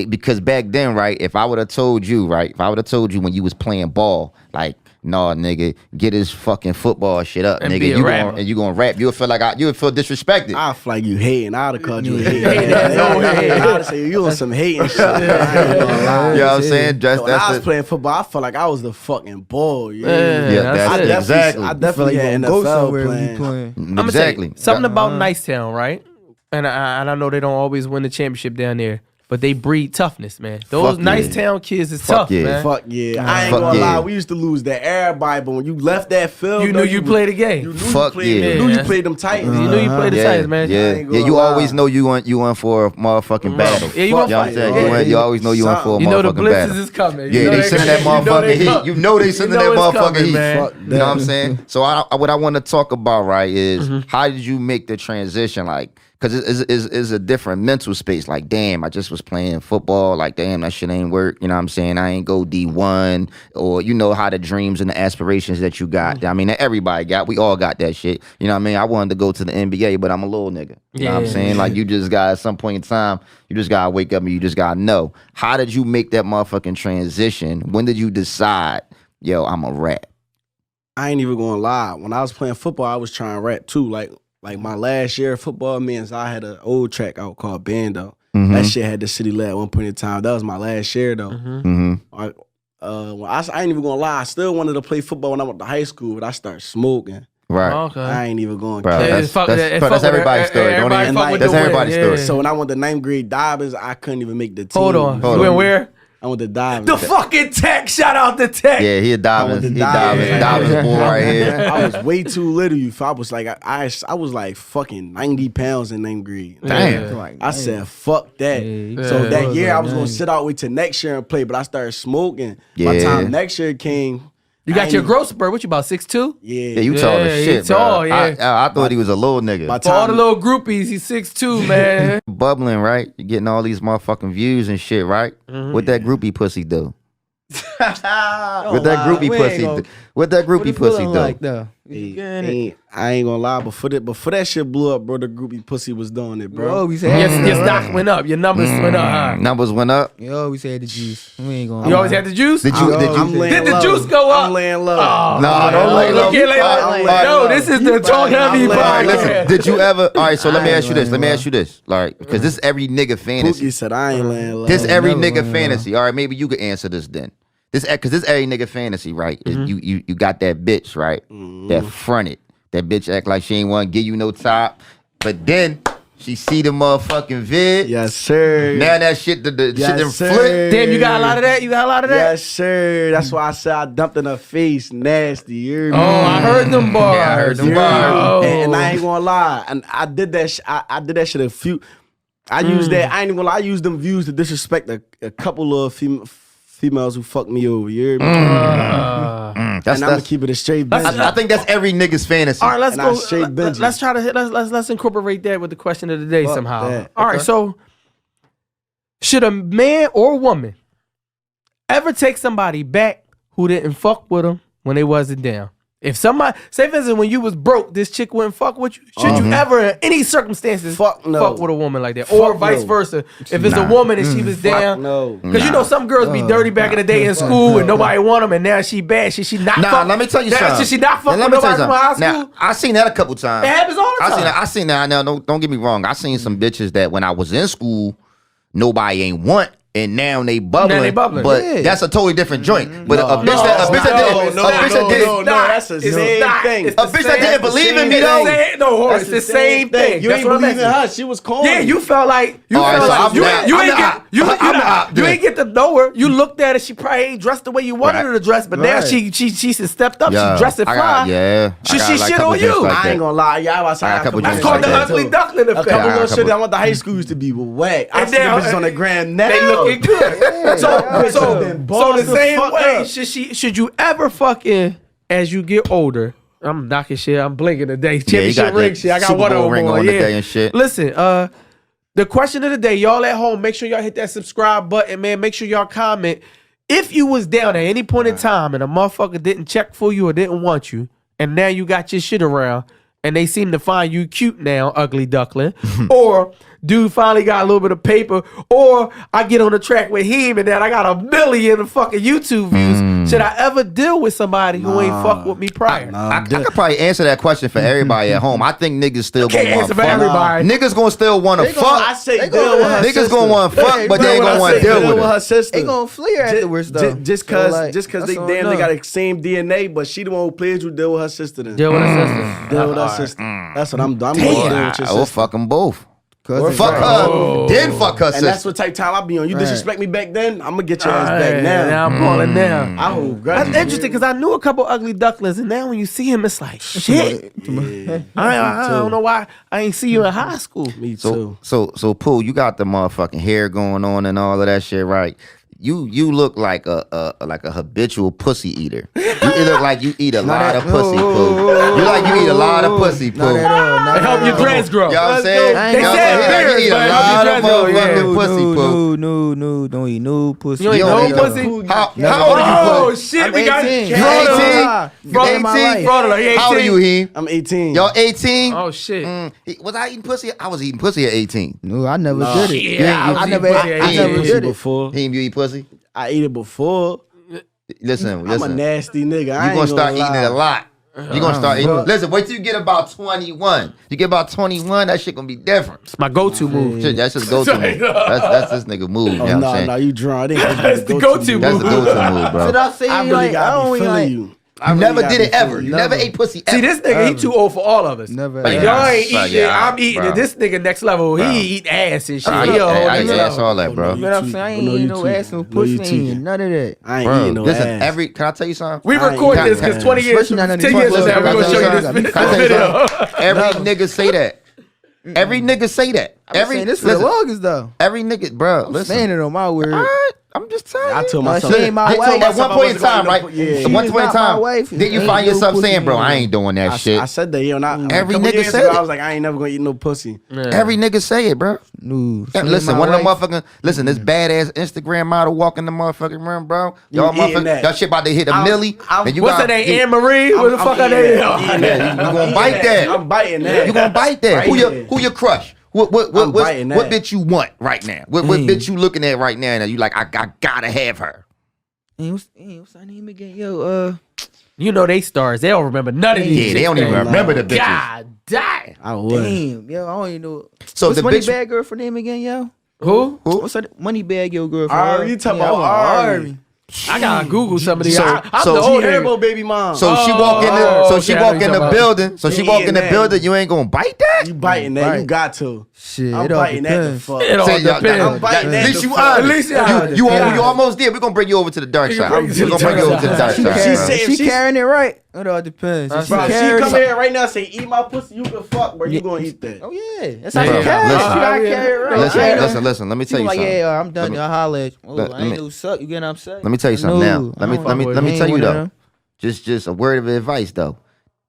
A: because back then, right, if I would have told you when you was playing ball, like, nah, nigga, get his fucking football shit up,
D: And
A: nigga.
D: be a rapper.
A: You gonna rap. You would feel like you would feel disrespected.
F: I feel like you hating. I'd have called you a hater.
D: No hate.
F: I'd have said you on some hating shit. I ain't gonna lie.
A: You know what I'm saying?
F: So when I was
A: That's
F: playing football, I felt like I was the fucking ball.
D: Yeah,
A: that's
F: I
A: it.
F: definitely,
A: Exactly.
F: I
E: Feel like
F: definitely
E: you
F: had
E: gonna go
F: NFL
E: somewhere when you
F: playing.
E: playing.
D: I'm
A: exactly.
D: something about Nicetown, right? And I know they don't always win the championship down there, but they breed toughness, man. Those
A: Fuck yeah.
D: Nicetown kids is
A: Fuck
D: tough,
A: yeah.
D: man.
F: Fuck yeah. I ain't
A: Fuck
F: gonna
A: yeah.
F: lie. We used to lose to everybody, but when you left that field,
D: You knew you played the game.
F: You knew
A: Fuck
F: you played,
A: yeah.
F: you knew
D: Yeah.
F: you played them Titans.
D: You knew you played the Titans, man.
F: I
A: Yeah,
F: ain't gonna
A: you
F: lie.
A: always know you want for a motherfucking battle.
D: Yeah, you
A: know
D: want
A: what I'm
D: fight.
A: saying?
D: Yeah.
A: You always know you want for a
D: You know the
A: motherfucking
D: blitzes
A: battle.
D: is coming.
A: Yeah,
D: You know
A: they sending that motherfucking heat. You know they sending that
D: it's
A: motherfucking
D: coming,
A: heat.
D: man.
F: Fuck
A: You know what I'm saying? So what I want to talk about, right, is how did you make the transition, like, because it's a different mental space. Like, damn, I just was playing football. Like, damn, that shit ain't work. You know what I'm saying? I ain't go D1, or you know how the dreams and the aspirations that you got. I mean, that everybody got. We all got that shit. You know what I mean? I wanted to go to the NBA, but I'm a little nigga. You know what I'm
D: Yeah.
A: saying? Like, you just got, at some point in time, you just gotta wake up and you just gotta know. How did you make that motherfucking transition? When did you decide, yo, I'm a rap?
F: I ain't even gonna lie. When I was playing football, I was trying to rap too. Like my last year of football, I had an old track out called Bando. That shit had the city lit at one point in time. That was my last year though. I ain't even gonna lie. I still wanted to play football when I went to high school, but I started smoking.
A: Right.
D: Okay.
F: I ain't even going.
A: Bro,
F: to
A: that's everybody's story. Don't
D: Everybody
A: even-
D: fuck with
A: that's
D: the win,
A: everybody's
D: yeah.
A: story.
F: So when I went to 9th grade divers, I couldn't even make the team.
D: Hold on.
A: Hold
D: You went
A: on.
D: where?
F: I went to divers.
D: The fucking Tech. Shout out to Tech.
A: Yeah, he a diving boy right here.
F: I was way too little. I was like, I was like fucking 90 pounds in 9th grade.
A: Damn.
E: Like,
F: I said, fuck that.
E: Yeah,
F: So
D: yeah.
F: that year, I
E: like
F: was gonna
E: 90.
F: sit out wait till next year and play, but I started smoking. By the
A: Yeah.
F: time next year came,
D: You
F: I
D: got
F: ain't
D: your
F: even-
D: growth spurt. What you about 6'2"?
A: Yeah, you tall
D: Yeah,
A: as
D: he
A: shit, bro.
D: tall, yeah.
A: I thought he was a little nigga.
F: By
D: For all the
F: time,
D: little groupies, he's 6'2", man.
A: Bubbling, right? You getting all these motherfucking views and shit, right? What that groupie pussy do? What that groupie
E: we ain't
A: pussy
E: gonna-
A: do? What that
E: What
A: groupie
E: it
A: pussy
E: feeling
A: do?
E: like though?
F: I ain't gonna lie, before that shit blew up, bro, the groupie pussy was doing it,
E: You
F: bro.
E: always had
D: Your stock went up. Your numbers went up, huh?
A: Numbers went up.
E: You always had the juice. We ain't gonna.
D: You always had the juice?
A: Did you?
F: I'm laying
D: Did the
F: low.
D: juice go up?
F: I'm laying low.
D: Oh,
A: Nah, don't lay low.
D: Look here, lay
A: All
D: low.
A: right,
D: No, this is the Talk Heavy
F: I'm laying
A: All right,
F: low.
A: listen.
D: podcast.
A: Did you ever? All right, so let me
E: I
A: ask you
E: ain't
A: this. Let me
E: laying
A: ask you this. Like, because this every nigga fantasy.
F: Pookie said I ain't laying low.
A: This every
E: never
A: nigga
E: laying
A: fantasy. All right, maybe you could answer this then. Because this every nigga fantasy, right? Is you got that bitch, right? That fronted. That bitch act like she ain't want to give you no top, but then she see the motherfucking vid.
F: Yes, sir.
A: Now that shit, the
F: Yes,
A: shit done
F: sir.
A: flip.
D: Damn, you got a lot of that? You got a lot of that?
F: Yes, sir. That's why I said I dumped in her face, nasty. You hear me?
D: Oh, I heard them bars.
A: Yeah, I heard them
F: You
A: bars.
F: hear me?
D: Oh.
F: And I ain't gonna lie, and I did that. I did that shit a few. I used that. I ain't even gonna lie. I used them views to disrespect a couple of females who fucked me over. You hear me?
A: That's,
F: and I'm gonna keep it a straight bitch.
A: I think that's every nigga's fantasy.
D: All right, let's
F: And I
D: go.
F: straight Benji.
D: Let's try to hit. Let's incorporate that with the question of the day
F: Fuck
D: somehow.
F: that.
D: All right,
A: Okay.
D: so should a man or woman ever take somebody back who didn't fuck with them when they wasn't down? If somebody, say for instance, when you was broke, this chick wouldn't fuck with you. Should you ever, in any circumstances,
F: Fuck no.
D: fuck with a woman like that, or
F: Fuck
D: vice
F: no.
D: versa? If it's a woman and she was
F: Fuck
D: down,
F: no.
D: because you know some girls be dirty back in the day in school and nobody want them, and now she bad. Should she not?
A: Nah,
D: fuck?
A: let me tell you
D: now,
A: something.
D: Should she not fuck
A: Now,
D: with nobody from high school?
A: Now, I seen that a couple times.
D: It happens all the time.
A: I seen that. Now, don't get me wrong. I seen some bitches that when I was in school, nobody ain't want, and now they bubbling.
D: Now they bubbling.
A: But
E: Yeah.
A: that's a totally different joint. But a bitch
F: no,
A: that didn't,
F: no,
A: a bitch that didn't,
F: that's the same thing.
A: a bitch that didn't believe in me
F: thing.
A: though.
D: No, hold on, it's the same thing.
F: You
D: That's
F: ain't
D: what I'm
F: believe in
D: asking.
F: her. She was corny.
D: Yeah, you felt like you
A: All right,
D: felt
A: so
D: like
A: I'm
D: you
A: not-
D: ain't
A: I'm
D: get
A: not-
D: you
A: I'm not-
D: you ain't get to know her. You looked at her. She probably ain't dressed the way you wanted
A: Right.
D: her to dress, but now she stepped up.
A: Yeah,
D: She dressed it
A: I
D: fly.
A: got- yeah,
D: Should
A: I
D: she
A: got, like,
D: shit
A: couple
D: on
A: drinks
D: you?
A: like
F: I
A: that.
F: ain't gonna lie. Yeah, I
A: I got a couple
D: That's
A: drinks
D: called the
A: like that.
D: ugly duckling
F: A
D: effect.
F: couple
A: Yeah, I
F: little
A: got
F: shit
A: a
F: I went to high school used to be whack. I
D: And
F: see the
D: now-
F: bitches on the gram now.
D: They looking good.
F: bitches
D: So
F: been
D: the
F: bossed the
D: same
F: fuck
D: way,
F: up.
D: should you ever fucking as you get older? I'm knocking shit. I'm blinking today.
A: Yeah, you
D: Championship
A: got
D: ring
A: that
D: shit. I got
A: Super
D: one
A: Bowl
D: of
A: ring
D: them
A: on
D: yeah.
A: today and shit.
D: Listen, the question of the day, y'all at home, make sure y'all hit that subscribe button, man. Make sure y'all comment. If you was down at any point in time and a motherfucker didn't check for you or didn't want you, and now you got your shit around, and they seem to find you cute now, ugly duckling, or dude finally got a little bit of paper, or I get on the track with him and then I got 1 million fucking YouTube views. Should I ever deal with somebody who ain't fuck with me prior?
A: I could probably answer that question for everybody at home. I think niggas still
D: Can't
A: gonna want
D: answer
A: to
D: for
A: fuck.
D: everybody.
A: Niggas gonna still want to
F: I
A: fuck.
F: say
E: They
F: deal
E: gonna-
F: with her
A: Niggas
F: sister.
A: gonna want to fuck, but they ain't gonna want to deal with
F: her
A: her.
F: sister.
E: They gonna flee her afterwards though.
F: Just
E: So, like,
F: because they
E: that's all
F: damn
E: I
F: they
E: know.
F: got the same DNA, but she the one who played you. Deal with her sister then.
D: Deal with her sister.
F: Deal with her sister. That's what I'm doing. I'm going to deal with your
A: We'll
F: sister.
A: fuck them both.
E: Cousin
A: Fuck
E: Frank.
A: her, then fuck her
F: And that's
A: sister.
F: what type of time I be on. You
E: Right.
F: disrespect me back then, I'm gonna get your ass
D: Now
F: back now.
D: I'm calling now.
F: I hold grudges.
D: That's interesting because I knew a couple ugly ducklings, and now when you see him, it's like shit. I don't know why I ain't see you in high school.
F: Me too.
A: So Pooh, you got the motherfucking hair going on and all of that shit, right? You look like a habitual pussy eater. You look like you eat a lot of pussy, Pooh. You like you eat a lot of pussy, Pooh.
E: Not at all. Not
D: It help
E: at
D: your
E: all.
D: dreads grow.
A: You know what I'm saying?
E: They
A: You know what
E: said
A: I'm saying?
D: beards,
A: You eat a
D: but
A: lot of
D: help your dreads grow,
A: motherfucking pussy, Pooh.
E: No, don't eat no pussy.
D: You ain't
A: You
D: no
A: don't eat
D: pussy?
A: How old are you,
D: Oh
A: Pooh?
D: shit,
E: I'm
D: we got
E: 18.
A: You
D: fraudulent.
A: 18?
E: Fraud in my
A: 18?
E: life.
D: Fraudulent. He 18.
A: How old are you, Heem?
F: I'm 18.
A: Y'all 18?
D: Oh shit.
A: Was I eating pussy? I was eating pussy at 18.
E: No, I never did it.
D: Yeah,
E: I never
D: pussy at
E: I
D: 18.
E: never did it.
F: before.
A: Heem, you eat pussy?
F: I ate it before.
A: Listen.
F: I'm a nasty nigga.
A: You
F: I ain't
A: gonna start eating
F: lie.
A: it a lot. You gonna start eating. Listen, wait till you get about 21. You get about 21, that shit gonna be different.
D: It's my go-to move.
A: Shit, that's just go-to move. That's this nigga move. You know
F: Oh,
A: what I'm
F: no,
A: saying?
F: no, you drunk.
D: That's the go-to
A: That's
D: move.
A: the go-to move, bro.
E: Should I say
F: I really
E: like I
F: gotta
E: don't
F: be
E: even
F: feeling
E: like
F: you.
A: You never did it ever. You never
E: Never.
A: ate pussy
D: See,
A: ever.
D: this nigga, he too old for all of us.
E: Never.
D: Like,
A: Yeah.
D: y'all ain't
A: Bro,
D: eating
A: yeah,
D: it. I'm eating
A: bro.
D: it. This nigga next level.
A: Bro.
D: He eat ass and shit.
A: I
D: He
A: eat
D: a whole
A: I
D: next
A: eat ass,
D: level.
A: all that, bro.
E: You know what I'm saying? I ain't
F: No, you
E: eating no
F: tweaking.
E: ass, no
F: No,
E: pussy,
F: you tweaking.
E: ain't none of that.
F: I ain't
A: Bro,
F: eating no
A: listen,
F: ass.
A: can I tell you something?
D: We
F: I ain't
D: record
F: eating
D: this because
F: ass.
D: 20 years,
E: Especially not in
D: 10
E: the
D: years from now, we're
A: Can I
D: going to
A: tell
D: show
A: you
D: you
A: something?
D: this
A: Can I tell you
D: video.
A: something? Every nigga say that. Every nigga say that.
E: I've been saying this for the longest though.
A: Every nigga, bro,
E: I'm
A: listen.
E: standing on my word.
A: All right, I'm just telling you.
F: I told
E: No,
F: myself.
E: she ain't my
A: At
E: wife.
A: one point in time, right?
F: Yeah.
A: At
E: She
A: one
E: is
A: point in
E: not my
A: time,
E: wife.
A: then you
E: Ain't
A: find
E: no
A: yourself
E: pussy
A: saying, bro,
E: in
A: I
E: there.
A: ain't doing that shit.
F: I said that, yo.
A: Every nigga
F: years
A: said
F: ago,
A: it.
F: I was like, I ain't never gonna eat no pussy.
A: Every nigga say it, bro.
E: No.
A: Yeah,
E: she
A: listen,
E: ain't
A: one
E: my
A: of them
E: wife.
A: motherfucking this badass Instagram model walking the motherfucking room, bro.
F: You
A: Y'all
F: eating
A: motherfucking
F: that.
A: y'all shit about to hit a
F: I'm-
A: milli.
F: I'm-
A: And you
D: What's
A: got,
D: her name?
A: you,
D: Anne Marie? What the fuck her name?
A: you gonna bite that.
F: I'm biting that.
A: You gonna bite that.
F: Right
A: Who
F: there.
A: your crush? What
F: I'm biting that.
A: bitch you want right now? What bitch you looking at right now? And you like I gotta have her.
E: What's her name again? Yo,
D: You know they stars. They don't remember none of these
A: Yeah, they
D: chicks'
A: don't even
D: names.
A: remember the bitches.
D: God damn.
F: I would.
E: damn, yo, I don't even know.
A: So
E: What's
A: the
E: money
A: bitch-
E: bag girl for name again, yo?
D: Who?
E: What's her money bag yo girl?
F: Ari, you talking about Ari.
D: I gotta Google some of these.
A: So-
D: I'm
A: so-
D: the old nigga.
F: Herbo baby mom.
A: So she walk in the
D: Oh,
A: so she
D: okay, I know
A: walk
D: you
A: in
D: talking
A: the
D: about.
A: building. So she
F: You
A: walk in
F: eating
A: the
F: that.
A: building. You ain't gonna bite that.
F: you biting that. You
E: Bite.
F: got to.
E: Shit,
F: I'm
E: it all
F: biting that the
E: depends.
F: fuck.
D: It all
A: Say, y'all-
D: depends.
F: I'm biting
A: At
F: that
A: least
F: the
A: you
F: fuck.
A: honest.
D: At least you honest.
A: You
D: Yeah.
A: almost there. We're gonna bring you over to the dark
D: We
A: side.
D: gonna
A: We're
D: bring you
A: gonna
D: to
A: bring
D: the
A: you over to the
D: dark
A: dark
E: She,
A: side.
F: She
A: bro.
F: said-
E: she
F: she's-
E: carrying it right. It all depends. If
F: Bro, she
E: carrying
F: come
E: it-
F: here right now and say, eat my pussy, you can fuck, bro. You gonna eat that.
E: Oh yeah, that's
D: Yeah.
E: how you carry it.
A: Listen.
E: She gotta
D: Yeah.
E: carry it right.
A: Listen,
E: I ain't
A: listen. Let me
E: She
A: tell you
E: like,
A: something.
E: yeah, I'm done.
A: Let me-
E: I'll holler at you. Oh,
A: let
E: I ain't
A: me-
E: no suck. You getting upset?
A: Let me tell you something
E: No,
A: now.
E: I
A: Let
E: don't
A: me
E: fuck
A: let
E: with
A: me
E: her.
A: tell you
E: Ain't one of
A: though.
E: them.
A: Just a word of advice though.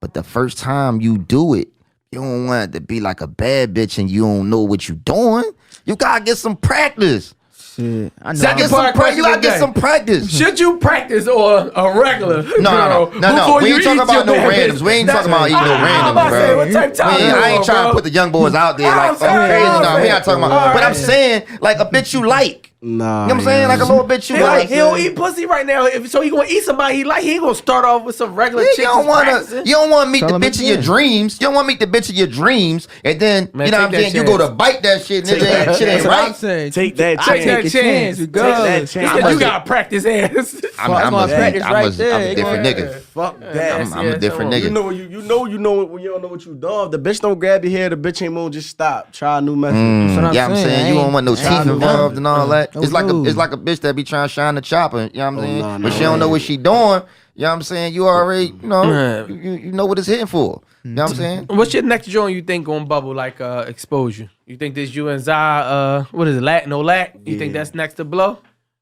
A: But the first time you do it, you don't want it to be like a bad bitch and you don't know what you doing. You gotta get some practice.
E: Shit, I know.
D: Second
A: Get
D: part
A: some
D: question
A: you gotta get
D: today.
A: some practice.
D: Should you practice on a regular girl
A: No.
D: before
A: We
D: you
A: ain't talking
D: eat
A: about
D: your
A: no
D: bad
A: randoms.
D: bitch?
A: We ain't
D: That's-
A: talking about eating no
D: I'm about
A: randoms,
D: to say,
A: bro.
D: what type of time you
A: I ain't
D: on,
A: trying
D: bro?
A: to put the young boys out there like
D: I'm saying,
A: crazy.
D: I'm
A: No, we
D: saying.
A: not talking about.
D: All
A: But I'm
D: right.
A: saying like a bitch you like.
F: Nah.
A: You know what I'm saying? Like a little bitch you like.
D: He don't eat pussy right now. So he gonna eat somebody he like. He ain't gonna start off with some regular
A: Yeah,
D: chick.
A: you don't
D: just
A: want
D: practicing.
A: to. You don't want to meet
E: Tell
A: the
E: him
A: bitch of your
E: again.
A: dreams. You don't want to meet the bitch of your dreams, and then
D: Man,
A: you know what I'm
D: take that
A: saying. You go
D: chance.
A: to bite that shit, and
F: Take
A: it ain't,
F: that
A: shit ain't
E: That's what I'm
A: right.
E: saying.
F: Take that
E: I
F: chance.
E: take a
D: Take
E: chance.
D: that
E: Regardless.
F: chance.
D: He said you gotta practice ass.
A: I'm
E: gonna practice right there.
A: I'm a different
E: Yeah.
A: nigga.
F: Fuck that.
A: I'm a different
F: You
A: nigga.
F: know when you know when you don't know what you doing. The bitch don't grab your hair. The bitch ain't moving. Just stop. Try a new method.
E: That's what I'm
A: Yeah, I'm
E: saying.
A: saying you don't want no
E: I
A: teeth
E: ain't
A: involved and all that.
E: No,
A: It's like
E: no.
A: it's like a bitch that be trying to shine the chopper. You know what I'm saying?
F: no,
A: But she
F: no.
A: don't know what she doing. You know what I'm saying? You already,
D: Right.
A: you know what it's hitting for. You know what I'm saying?
D: What's your next joint you think gonna bubble like exposure? You think this you and Zai what is it, Lack? No Lack? You think that's next to blow?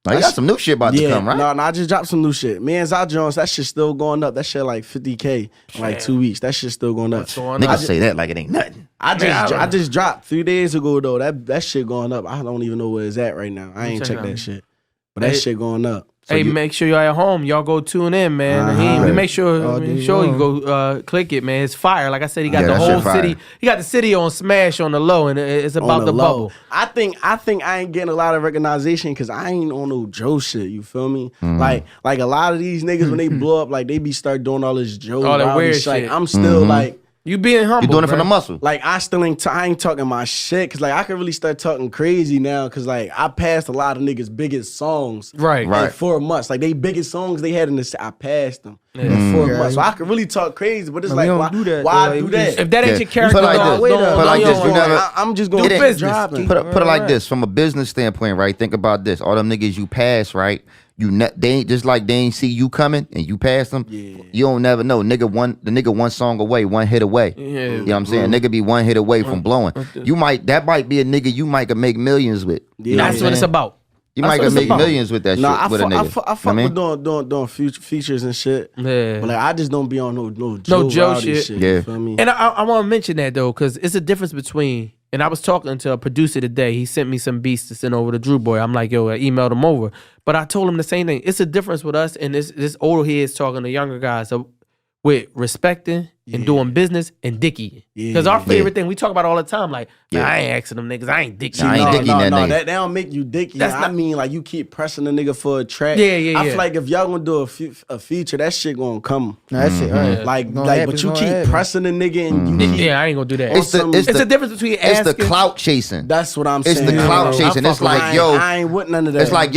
A: Oh, you got some new shit about to come, right?
F: No, I just dropped some new shit. Me and Zod Jones, that shit still going up. That shit like 50K in like 2 weeks. That shit still going up.
A: Niggas say that like it ain't nothing.
F: I just dropped 3 days ago though. That shit going up. I don't even know where it's at right now. I ain't checked that shit, but that shit going up.
D: So make sure y'all at home. Y'all go tune in, man. We make sure you go click it, man. It's fire. Like I said, he got the whole city. He got the city on smash on the low, and it's about the bubble.
F: I think I ain't getting a lot of recognition because I ain't on no Joe shit. You feel me? Like a lot of these niggas when they blow up, like they be start doing all this Joe,
D: all that weird
F: shit.
D: Like,
F: I'm still like.
D: You being humble.
A: You doing it from the muscle.
F: Like I still ain't talking my shit because like I can really start talking crazy now because like I passed a lot of niggas' biggest songs in 4 months. Like they biggest songs they had in the I passed them in 4 months. So I can really talk crazy, but it's like why do that?
D: If that ain't your character,
F: I'm just gonna
D: do business.
A: Put it like this from a business standpoint, right? Think about this: all them niggas you pass, right? They ain't just like they ain't see you coming and you pass them. Yeah. You don't never know. The nigga one song away, one hit away. Yeah. You know what I'm saying? Nigga be one hit away from blowing. That might be a nigga you might could make millions with.
D: Yeah. That's what it's about.
A: You might could make millions with that shit with a nigga.
F: I fuck with doing features and shit. Yeah. But like I just don't be on no Joe shit.
A: Yeah.
F: You feel me?
D: And I want to mention that though, because it's a difference between. And I was talking to a producer today. He sent me some beats to send over to Drew Boy. I'm like, yo, I emailed him over. But I told him the same thing. It's a difference with us and this older heads talking to younger guys with respecting and doing business and dicky. Because our favorite thing, we talk about all the time, like, I ain't asking them niggas, I ain't dicky.
A: I ain't dicky that nigga.
F: That don't make you dicky. I mean, like, you keep pressing the nigga for a track. I feel like if y'all gonna do a feature, that shit gonna come.
E: That's it, right?
F: Like, but you keep pressing the nigga and you keep...
D: Yeah, I ain't gonna do that.
A: It's
D: the difference between asking...
A: It's the clout chasing.
F: That's what I'm saying.
A: It's the clout chasing. It's like, yo...
F: I ain't with none of that.
A: It's like,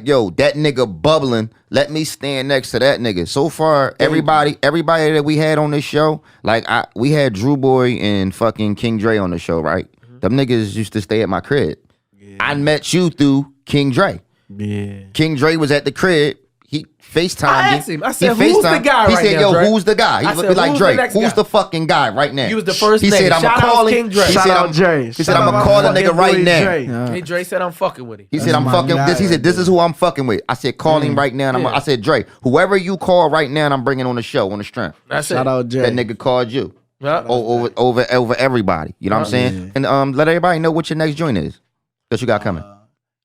A: yo, that nigga bubbling. Let me stand next to that nigga. So far, everybody that we had on this show, like we had Drew Boy and fucking King Dre on the show, right? Them niggas used to stay at my crib. Yeah. I met you through King Dre. Yeah. King Dre was at the crib. He FaceTimed me.
D: I asked him. I said, who's the guy right now,
A: He said, yo,
D: Dre?
A: Who's the guy? He looked like Dre. Who's the fucking guy right now?
D: He was the first
A: nigga.
D: He
A: said, I'm going to call him. He said, I'm going to call the nigga right now.
D: Hey, Dre said, I'm fucking with him.
A: He said, I'm fucking with this. He said, this is who I'm fucking with. I said, call him right now. And I said, Dre, whoever you call right now, and I'm bringing on the show, on the strength.
F: Shout out Dre.
A: That nigga called you. Over everybody. You know what I'm saying? And let everybody know what your next joint is that you got coming.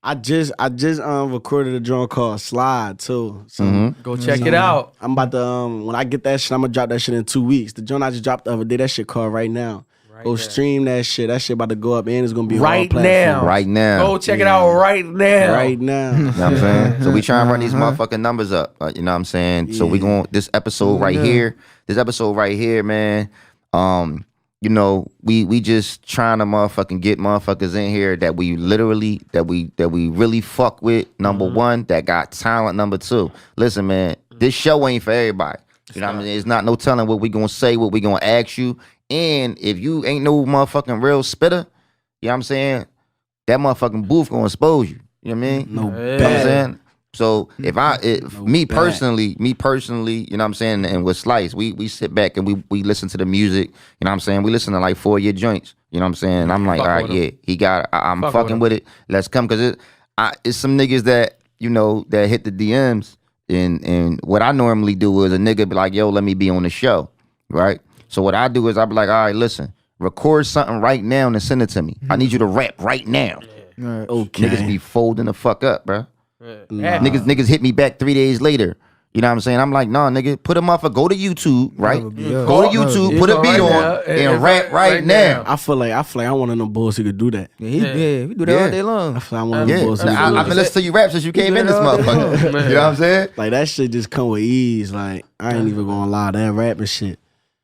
F: I just recorded a joint called Slide too. So
D: go check it out.
F: I'm about to when I get that shit, I'm gonna drop that shit in 2 weeks. The joint I just dropped the other day, that shit called Right Now. Go stream that shit. That shit about to go up and it's gonna be
D: right now.
A: Right now.
D: Go check it out right now.
F: Right now.
A: You know what I'm saying? So we try and run these motherfucking numbers up. You know what I'm saying? So we going this episode right here. This episode right here, man. You know, we just trying to motherfucking get motherfuckers in here that we literally that we really fuck with. Number one, that got talent. Number two, listen, man, this show ain't for everybody. You know what I mean? It's not no telling what we gonna say, what we gonna ask you. And if you ain't no motherfucking real spitter, you know what I'm saying? That motherfucking booth gonna expose you. You know what I mean?
F: No,
A: you know what I'm saying? So me personally, you know what I'm saying, and with Slice, we sit back and we listen to the music, you know what I'm saying? We listen to like 4-year joints, you know what I'm saying? And I'm like, all right, yeah, he got I'm fucking with it. Let's come, because it's some niggas that, you know, that hit the DMs, and what I normally do is a nigga be like, yo, let me be on the show, right? So what I do is I be like, all right, listen, record something right now and send it to me. I need you to rap right now.
F: Okay.
A: Niggas be folding the fuck up, bro.
D: Nah.
A: Niggas hit me back 3 days later. You know what I'm saying? I'm like, nah, nigga, put him off. Go to YouTube, right? Go to YouTube, put a beat on, and rap right now.
F: I feel like I want to know boys who could do that.
E: Yeah, we do that all day long.
F: I feel like I want to know boys who could do that.
A: I've been listening to you rap since you came in this motherfucker. You know what I'm saying?
F: Like that shit just come with ease. Like I ain't even gonna lie, that rapping shit.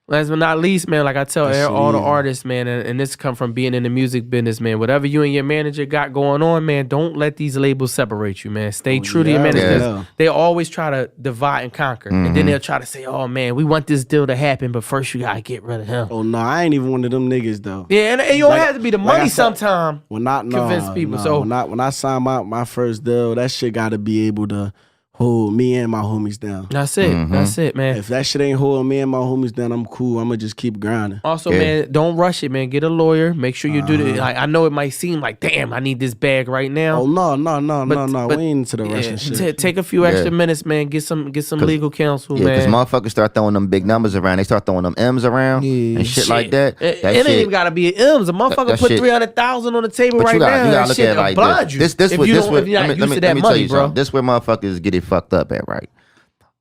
D: Last but not least, man, like I tell all the artists, man, and this come from being in the music business, man. Whatever you and your manager got going on, man, don't let these labels separate you, man. Stay true to your manager. Yeah. They always try to divide and conquer. And then they'll try to say, oh, man, we want this deal to happen, but first you got to get rid of him.
F: Oh, no, I ain't even one of them niggas, though.
D: Yeah, and you don't have to be the money sometime.
F: Convince people. So when I signed my first deal, that shit got to be able to hold me and my homies down.
D: That's it. That's it, man.
F: If that shit ain't holding me and my homies down, I'm cool. I'm gonna just keep grinding.
D: Also, man, don't rush it, man. Get a lawyer. Make sure you do the. Like, I know it might seem like, damn, I need this bag right now.
F: Oh no.
D: But-
F: We ain't into the Russian shit.
D: Take a few extra minutes, man. Get some legal counsel,
A: Yeah, because
D: man.
A: motherfuckers start throwing them big numbers around. They start throwing them M's around and shit like that.
D: It
A: That
D: ain't
A: shit-
D: even gotta be an M's. A motherfucker
A: that
D: put
A: shit-
D: 300,000 on the table
A: But
D: right
A: you gotta,
D: now.
A: you
D: That
A: gotta look
D: shit
A: at it like
D: blind
A: this.
D: you.
A: This
D: if
A: what
D: you
A: this
D: don't,
A: what.
D: if you're not
A: Let
D: used
A: me
D: to that
A: tell
D: money,
A: you
D: bro.
A: something. This where motherfuckers get it fucked up at, right?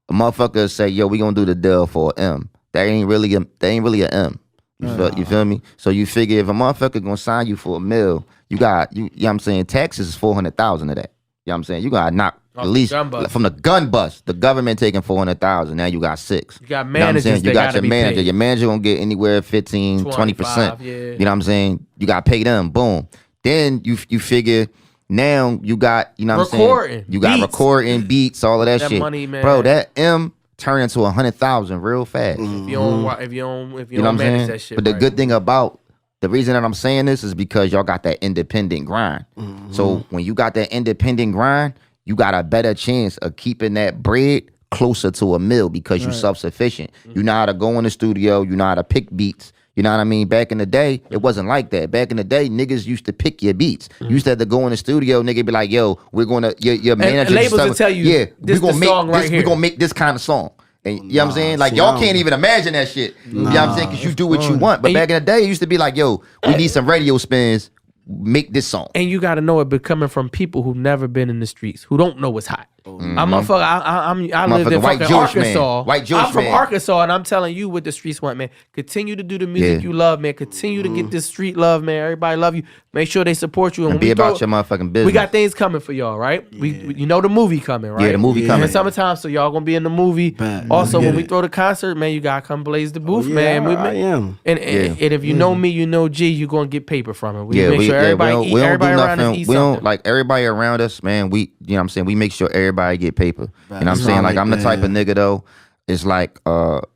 A: A motherfucker say, "Yo, we gonna do the deal for an M." That ain't really an M. You feel me? So you figure if a motherfucker gonna sign you for $1 million, you know what I'm saying, taxes is 400,000 of that. You know what I'm saying? You gotta knock at least from the gun bust. The government taking 400,000. Now you got 6.
D: You got
A: You know what I'm
D: managers.
A: saying? You
D: that
A: got
D: gotta
A: your
D: be
A: manager.
D: paid.
A: Your manager gonna get anywhere 15, 20%.
D: 25, yeah.
A: You know what I'm saying? You gotta pay them. Boom. Then you figure now you got, you know what I'm
D: Recording,
A: saying? You got
D: beats.
A: recording, beats, all of that shit.
D: money, man.
A: Bro, that M turn into 100,000 real fast.
D: If you don't, if you don't, if you,
A: You know
D: don't
A: what I'm
D: manage
A: saying?
D: that shit,
A: But the
D: right.
A: good thing about the reason that I'm saying this is because y'all got that independent grind. So when you got that independent grind, you got a better chance of keeping that bread closer to $1 million because you're self-sufficient. You know how to go in the studio. You know how to pick beats. You know what I mean? Back in the day, it wasn't like that. Back in the day, niggas used to pick your beats. You used to have to go in the studio, nigga be like, yo, we're gonna your manager
D: labels
A: stuff-
D: will tell you,
A: yeah,
D: this
A: we're gonna
D: the
A: make
D: song right
A: this,
D: here.
A: we're gonna make this kind of song. And you know what I'm saying? Like
F: see,
A: y'all
F: I
A: can't
F: don't-
A: even imagine that shit. You know what I'm saying? Because you do what you want. But
D: And
A: back in the day, it used to be like, yo, we need some radio spins. Make this song.
D: And you got to know it be coming from people who never been in the streets, who don't know what's hot. I'm a fuck. I lived in
A: Motherfucking white
D: fucking
A: Jewish man.
D: Arkansas.
A: White Jewish
D: I'm from
A: man.
D: Arkansas, and I'm telling you what the streets want, man. Continue to do the music
A: Yeah.
D: you love, man. Continue to get this street love, man. Everybody love you. Make sure they support you.
A: And
D: when
A: be
D: we
A: about
D: throw-
A: your motherfucking business.
D: We got things coming for y'all, right? We you know the movie coming, right?
A: Yeah, the movie
F: Yeah.
A: coming.
D: In summertime, so y'all gonna be in the movie.
F: Bet.
D: Also,
F: Let's
D: when
F: get
D: we
F: it.
D: throw the concert, man, you gotta come blaze the booth,
F: Yeah,
D: man.
F: I am.
D: And if you know me, you know G, you gonna get paper from it. We
A: Yeah,
D: make sure everybody
A: we
D: eat,
A: don't do
D: everybody around us
A: nothing.
D: eat
A: We don't
D: something.
A: like everybody around us, man. We, you know what I'm saying? We make sure everybody get paper. You know what I'm
F: It's
A: saying?
F: not
A: Like
F: like
A: I'm the
F: that.
A: type of nigga though. It's like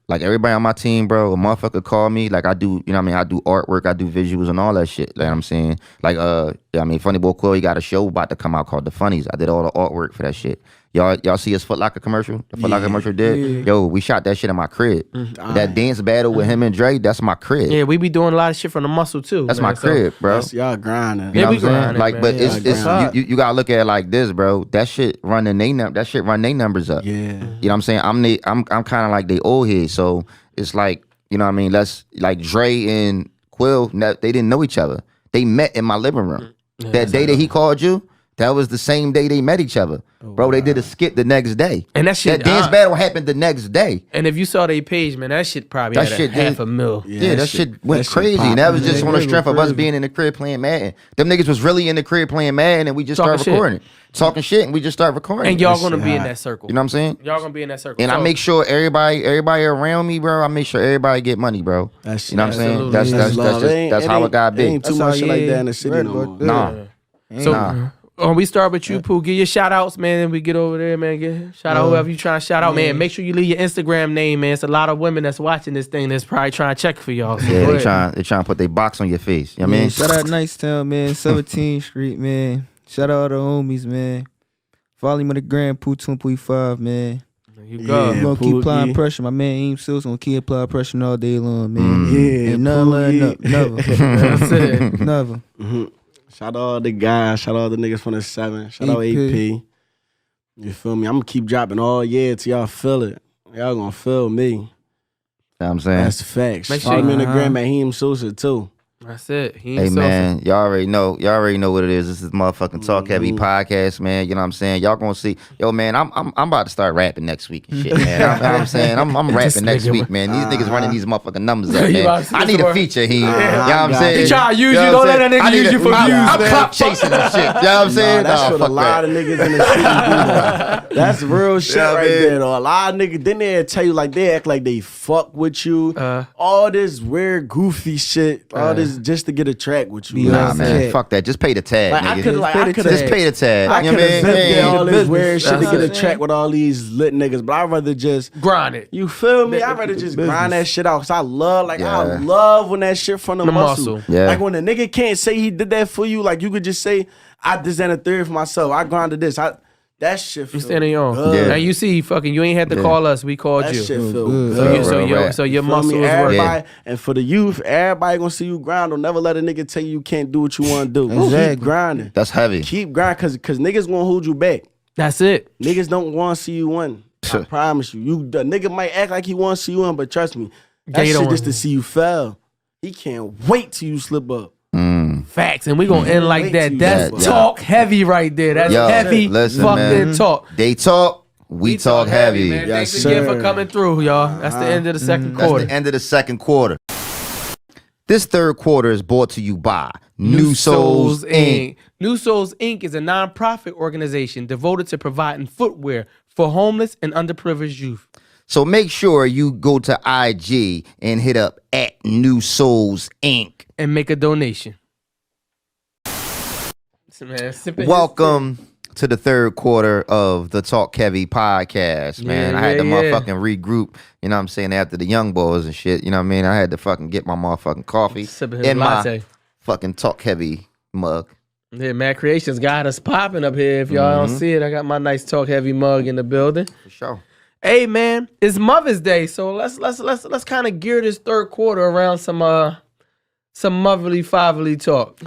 A: everybody on my team, bro. A motherfucker call me, like I do. You know what I mean? I do artwork, I do visuals and all that shit. Like I'm saying, like yeah, I mean, Funny Boy Quill, he got a show about to come out called The Funnies. I did all the artwork for that shit. Y'all see his Foot Locker commercial? The Foot Locker commercial did. Yo, we shot that shit in my crib. That dance battle with him and Dre, that's my crib.
D: Yeah, we be doing a lot of shit from the muscle too.
A: That's
D: man.
A: my
D: So-
A: crib, bro.
F: That's y'all grinding.
A: You
D: Yeah,
A: know
D: we
A: what I'm saying?
D: grinding,
A: Like,
D: man.
A: but
D: Yeah,
A: it's
D: like
A: you gotta look at it like this, bro. That shit running that shit run they numbers up.
F: Yeah.
A: You know what I'm saying? I'm kind of like they old heads, so it's like, you know what I mean? Let's like Dre and Quill, they didn't know each other. They met in my living room. That day that he called you, that was the same day they met each other. Bro, they did a skit the next day.
D: And that shit,
A: That dance battle happened the next day.
D: And if you saw their page, man, that shit probably
A: That
D: had
A: shit
D: a half
A: did-
D: a mil.
A: Yeah, that shit went
F: that shit
A: crazy.
F: popped.
A: And that was just
F: Yeah,
A: on the
F: it
A: strength
F: went
A: of us
F: crazy.
A: being in the crib playing Madden. Them niggas was really in the crib playing Madden and we just started
D: Talking shit.
A: recording. Talking shit and we just started recording.
D: And y'all
F: That
D: gonna
F: shit
D: be in
F: hot.
D: that circle.
A: You know what I'm saying?
D: Y'all gonna be in that circle.
A: And I
D: So,
A: make sure everybody around me, bro, I make sure everybody get money, bro.
F: That's-
A: You know what I'm saying?
D: Absolutely.
A: That's
F: love.
A: that's how it got
F: Ain't
A: big.
F: too
E: That's
F: much
E: how-
F: shit like
E: yeah,
F: that in the city
E: right
F: no
E: about
F: more.
E: that.
A: Nah.
D: So
A: Nah.
D: we start with you, Pooh. Give your shout outs, man, and we get over there, man. Shout out whoever you trying to shout out, man. Make sure you leave your Instagram name, man. It's a lot of women that's watching this thing that's probably trying to check for y'all. So
A: Yeah,
D: go
A: they
D: ahead.
A: trying to put their box on your face. You know what I
E: Yeah,
A: mean?
E: shout out Nicetown, man. 17th Street, man. Shout out the homies, man. Follow me on the gram, Poo2.5, man.
D: There you go.
F: Yeah.
E: We gonna keep applying
F: Poogie.
E: pressure. My man Heem Sosa gonna keep applying pressure all day long, man.
F: Yeah,
E: Ain't nothing letting
F: Poogie.
E: up. Never.
D: That's it.
E: Never.
F: Shout out all the guys. Shout out all the niggas from the 7. Shout out
E: AP.
F: AP. You feel me? I'm gonna keep dropping all year till y'all feel it. Y'all gonna feel me.
A: You know what I'm saying?
F: That's facts.
D: Make
F: Follow
D: sure-
F: me on the gram at Heem Sosa too.
D: That's it. He
A: Hey
D: ain't
A: man, y'all already know what it is. This is motherfucking Talk Heavy podcast, man. You know what I'm saying? Y'all gonna see. Yo, man, I'm about to start rapping next week and shit, man. You know what I'm saying? I'm rapping next
D: nigga,
A: week, man. These niggas running these motherfucking numbers up,
D: You
A: man.
D: about to see
A: I need
D: some
A: a feature here. You know what I'm
F: got
A: saying?
F: you.
D: He tryna use you.
A: know what
D: Don't
A: I'm
D: let that
A: saying?
D: nigga
A: I need
D: use
A: a-
D: you for
A: I'm-
D: views,
A: I'm
D: man.
A: clout chasing and shit. You know what I'm saying?
F: Nah, that's
A: Nah,
F: what a
A: fuck
F: lot
A: that.
F: of niggas in the city do. Though. That's real shit
A: Yeah,
F: right
A: man.
F: there, though. A lot of niggas, then they tell you like they act like they fuck with you. All this weird, goofy shit. All this just to get a track with you.
E: Yeah.
A: Nah, man.
E: Okay.
A: Fuck that. Just pay the tag,
F: Like, I
A: nigga.
F: could, like, I could
A: Just pay the tag.
F: I
A: You know
F: could
A: what I
F: have
A: mean?
F: been
A: Yeah.
F: all this weird shit to
D: That's
F: get a
D: it.
F: track with all these lit niggas, but I'd rather just
D: grind it.
F: you feel me? I'd rather just grind that shit out. Cause I love, I
A: Yeah.
F: love when that shit from the muscle.
A: Yeah.
F: Like when a nigga can't say he did that for you, like you could just say, I did that and a third for myself. I grinded this. That That shit feel
D: You standing your own.
F: good.
A: Yeah.
D: And you see, fucking, you ain't had to call us. We called
F: That
D: you.
F: shit feel
E: good.
F: good.
D: So your
F: Feel
D: muscle
F: me?
D: is working.
F: Everybody, and for the youth, everybody gonna see you grind. Don't never let a nigga tell you can't do what you want to do.
E: Exactly.
F: Keep grinding.
A: That's heavy.
F: Keep grinding, cause niggas gonna hold you back.
D: That's it.
F: Niggas don't want to see you win. I promise you. The nigga might act like he wants to see you win, but trust me, that
D: They
F: shit
D: don't
F: just to
D: want-
F: see you fail. He can't wait till you slip up.
D: Facts. And we gonna end like
F: Wait
D: that.
F: till
D: That's
A: you-
D: talk heavy right there. That's
A: Yo,
D: heavy
A: listen,
D: fucking
A: man.
D: talk.
A: They talk, we talk heavy.
D: man.
F: Yes,
D: Thanks again for
F: sir.
D: coming through, y'all. That's the end of the second
A: That's
D: quarter.
A: the end of the second quarter. This third quarter is brought to you by New Souls Inc.
D: New Souls Inc. is a nonprofit organization devoted to providing footwear for homeless and underprivileged youth.
A: So make sure you go to IG and hit up at New Souls Inc.
D: And make a donation. Man,
A: Welcome to the third quarter of the Talk Heavy podcast, man.
D: Yeah,
A: I had to
D: yeah, yeah.
A: motherfucking regroup, you know what I'm saying, after the young boys and shit, you know what I mean? I had to fucking get my motherfucking coffee
D: Sipping his
A: in
D: latte.
A: my fucking Talk Heavy mug.
D: Yeah, Mad Creations got us popping up here. If y'all don't see it, I got my nice Talk Heavy mug in the building.
A: For sure.
D: Hey man, it's Mother's Day, so let's kind of gear this third quarter around some motherly fatherly talk.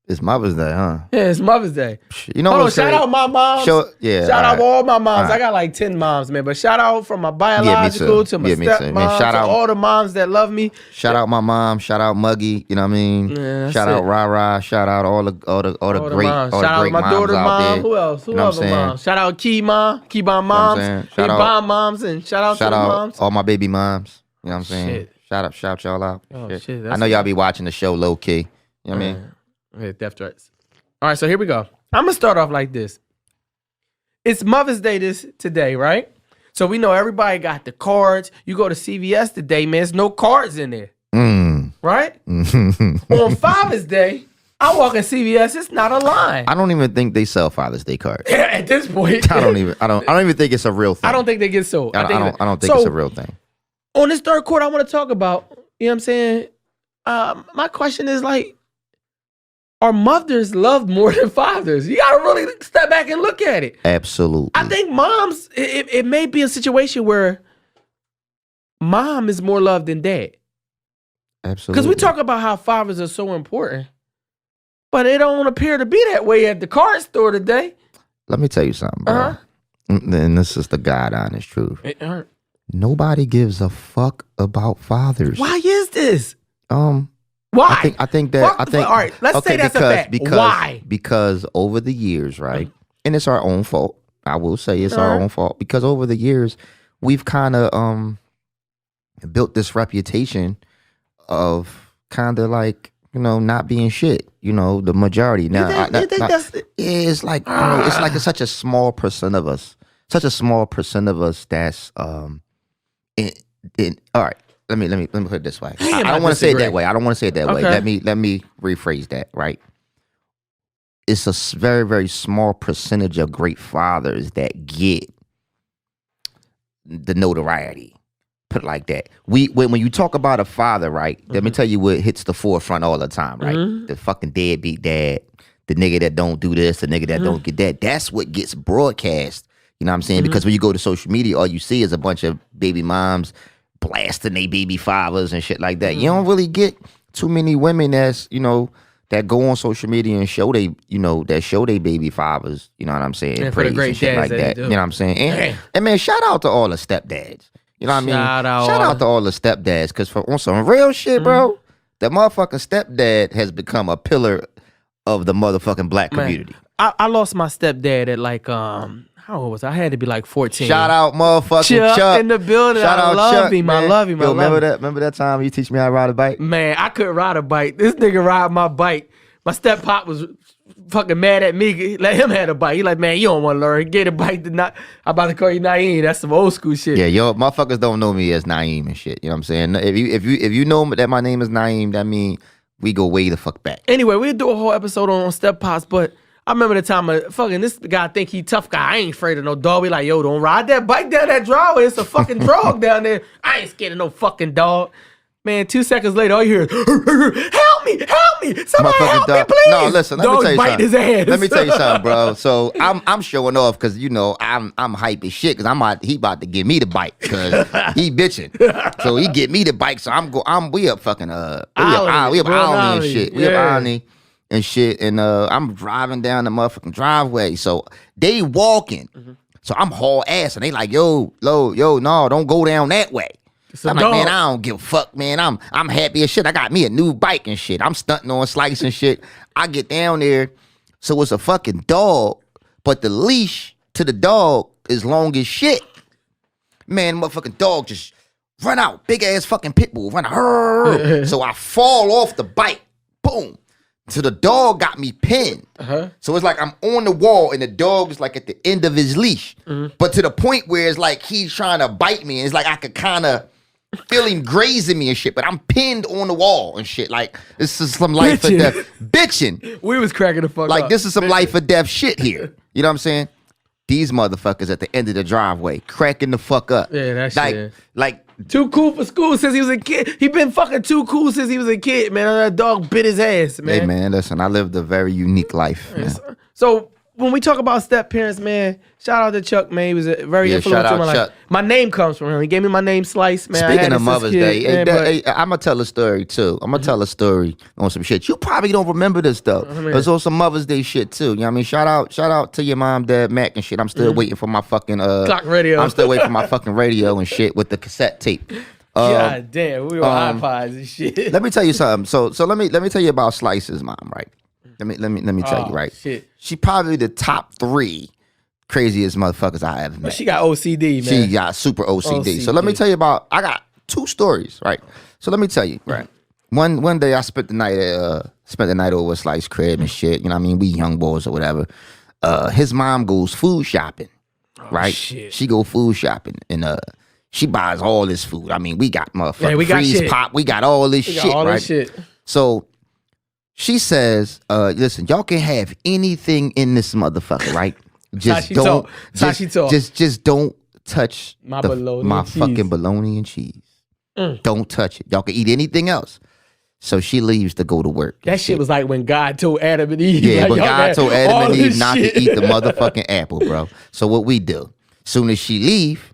A: It's Mother's Day, huh?
D: Yeah, it's Mother's Day.
A: You know
D: Hold on,
A: what's
D: shout
A: crazy?
D: out my moms.
A: Yeah,
D: Shout out
A: all right.
D: all my moms.
A: All
D: I got like 10 moms, man. But shout out from my
A: too.
D: biological to my
A: Yeah, me too.
D: stepmom,
A: Man, shout
D: to
A: out-
D: all the moms that love me.
A: Shout out my mom, shout out Muggy, you know what I mean?
D: Yeah, that's
A: shout out
D: it.
A: Rah, shout out all the
D: All
A: great
D: the moms.
A: all the
D: Shout out
A: great
D: my
A: moms
D: daughter
A: out
D: mom.
A: there.
D: Who else? Who
A: You know what
D: other
A: I'm saying?
D: moms? Shout out Key moms,
A: You know what
D: moms,
A: I'm saying? Shout out-
D: Bomb moms, and shout out to
A: Shout
D: the
A: out
D: moms.
A: all my baby moms. You know what I'm saying?
D: Shit.
A: Shout y'all out.
D: Oh,
A: Shit.
D: shit,
A: I
D: that's
A: know y'all be watching the show low key. You know what I mean?
D: Yeah, death threats. All right, so here we go. I'm gonna start off like this. It's Mother's Day today, right? So we know everybody got the cards. You go to CVS today, man. There's no cards in there, right? On Father's Day, I walk in CVS. It's not a line.
A: I don't even think they sell Father's Day cards.
D: At this point,
A: I don't even think it's a real thing.
D: I don't think they get sold.
A: I don't think
D: so,
A: it's a real thing.
D: On this third quarter, I want to talk about. You know what I'm saying? My question is like, are mothers loved more than fathers? You gotta really step back and look at it.
A: Absolutely.
D: I think moms, it may be a situation where mom is more loved than dad.
A: Absolutely.
D: Because we talk about how fathers are so important, but it don't appear to be that way at the card store today.
A: Let me tell you something, bro. And this is the God honest truth. Nobody gives a fuck about fathers.
D: Why is this?
A: Why? I think that.
D: All right, let's say that's a fact. Why?
A: Because over the years, right, and it's our own fault. I will say it's our own fault because over the years we've kind of built this reputation of kind of like not being shit. The majority now. It's like it's like such a small percent of us. Such a small percent of us that's all right. Let me put it this way. I don't want to say it that way. I don't want to say it that way. Let me rephrase that, right? It's a very, very small percentage of great fathers that get the notoriety. Put it like that. When you talk about a father, right? Let me tell you what hits the forefront all the time, right? The fucking deadbeat dad, the nigga that don't do this, the nigga that don't get that. That's what gets broadcast. You know what I'm saying? Because when you go to social media, all you see is a bunch of baby moms blasting their baby fathers and shit like that. You don't really get too many women that's, that go on social media and show that show they baby fathers, you know what I'm saying?
D: And for the
A: praise
D: great
A: and shit
D: dads
A: like
D: that
A: that.
D: they
A: You
D: do.
A: know what I'm saying? And man, shout out to all the stepdads. You know what I mean?
D: Shout
A: Shout out to all the stepdads, because on some real shit, bro, the motherfucking stepdad has become a pillar of the motherfucking black community.
D: I lost my stepdad at like how old was I? I had to be like 14.
A: Shout out motherfucking Chuck
D: in the building.
A: Shout
D: I
A: out
D: love
A: Chuck,
D: him.
A: man.
D: I love him.
A: Yo,
D: I love him.
A: remember that time you teach me how to ride a bike?
D: Man, I couldn't ride a bike. This nigga ride my bike. My step pop was fucking mad at me. Let him have a bike. He like, man, you don't want to learn. Get a bike. I'm about to call you Naeem. That's some old school shit.
A: Yeah, yo, motherfuckers don't know me as Naeem and shit. You know what I'm saying? If you know that my name is Naeem, that mean we go way the fuck back.
D: Anyway, we'll do a whole episode on step pops, but I remember the time fucking this guy think he tough guy. I ain't afraid of no dog. We like, yo, don't ride that bike down that driveway. It's a fucking dog down there. I ain't scared of no fucking dog. Man, 2 seconds later, all you hear is, help help me, somebody
A: Motherfucking
D: help me,
A: dog.
D: please.
A: No, listen, let me
D: Dog's
A: tell you
D: biting
A: something.
D: his ass.
A: Let me tell you something, bro. So I'm showing off because I'm hype as shit because he about to give me the bike because he bitching. So he get me the bike. So we up fucking we up Olney and shit. We up Olney and shit. And I'm driving down the motherfucking driveway. So they walking. So I'm haul ass and they like, yo, no, don't go down that way. I'm like, man, I don't give a fuck, man. I'm happy as shit. I got me a new bike and shit. I'm stunting on Slice and shit. I get down there, so it's a fucking dog, but the leash to the dog is long as shit. Man, motherfucking dog just run out, big ass fucking pit bull, run out. So I fall off the bike, boom. So the dog got me pinned. So it's like I'm on the wall and the dog is like at the end of his leash. But to the point where it's like he's trying to bite me and it's like I could kind of feel him grazing me and shit, but I'm pinned on the wall and shit. Like, this is some life or death. Bitching.
D: We was cracking the fuck up.
A: Like, this is some life or death shit here. You know what I'm saying? These motherfuckers at the end of the driveway cracking the fuck up.
D: Yeah, that shit.
A: Like,
D: too cool for school since he was a kid. He been fucking too cool since he was a kid, man. That dog bit his ass, man.
A: hey, man, listen, I lived a very unique life, man.
D: So when we talk about step parents, man, shout out to Chuck, man. He was a very influential
A: shout
D: in
A: out
D: my life.
A: Chuck.
D: My name comes from him. He gave me my name, Slice, man.
A: Speaking of Mother's Day, I'm going to tell a story, too. I'm going
D: Mm-hmm.
A: to tell a story on some shit. You probably don't remember this, though. It's on some Mother's Day shit, too. You know what I mean? Shout out to your mom, dad, Mac, and shit. I'm still waiting for my fucking...
D: Clock radio.
A: I'm still waiting for my fucking radio and shit with the cassette tape.
D: God damn, we were iPods and shit.
A: Let me tell you something. So let me tell you about Slice's mom, right? Let me tell you, right?
D: Shit.
A: She probably the top 3 craziest motherfuckers I ever met.
D: She got OCD, man.
A: She got super OCD. So let me tell you I got 2 stories, right? So let me tell you, right? One day I spent the night over at Slice crib and shit. You know what I mean? We young boys or whatever. His mom goes food shopping, right?
D: Shit.
A: She go food shopping and she buys all this food. I mean, we got motherfucking
D: we got
A: freeze
D: shit.
A: pop. We got all this shit,
D: all
A: right?
D: this shit.
A: So she says, listen, y'all can have anything in this motherfucker, right? Just don't just don't touch
D: My bologna
A: my
D: and cheese.
A: fucking bologna and cheese. Don't touch it. Y'all can eat anything else. So she leaves to go to work.
D: That shit was like when God told Adam and Eve.
A: Yeah,
D: like,
A: but
D: y'all
A: God
D: got
A: told Adam
D: all
A: and Eve
D: this
A: not
D: shit.
A: to eat the motherfucking apple, bro. So what we do, soon as she leave,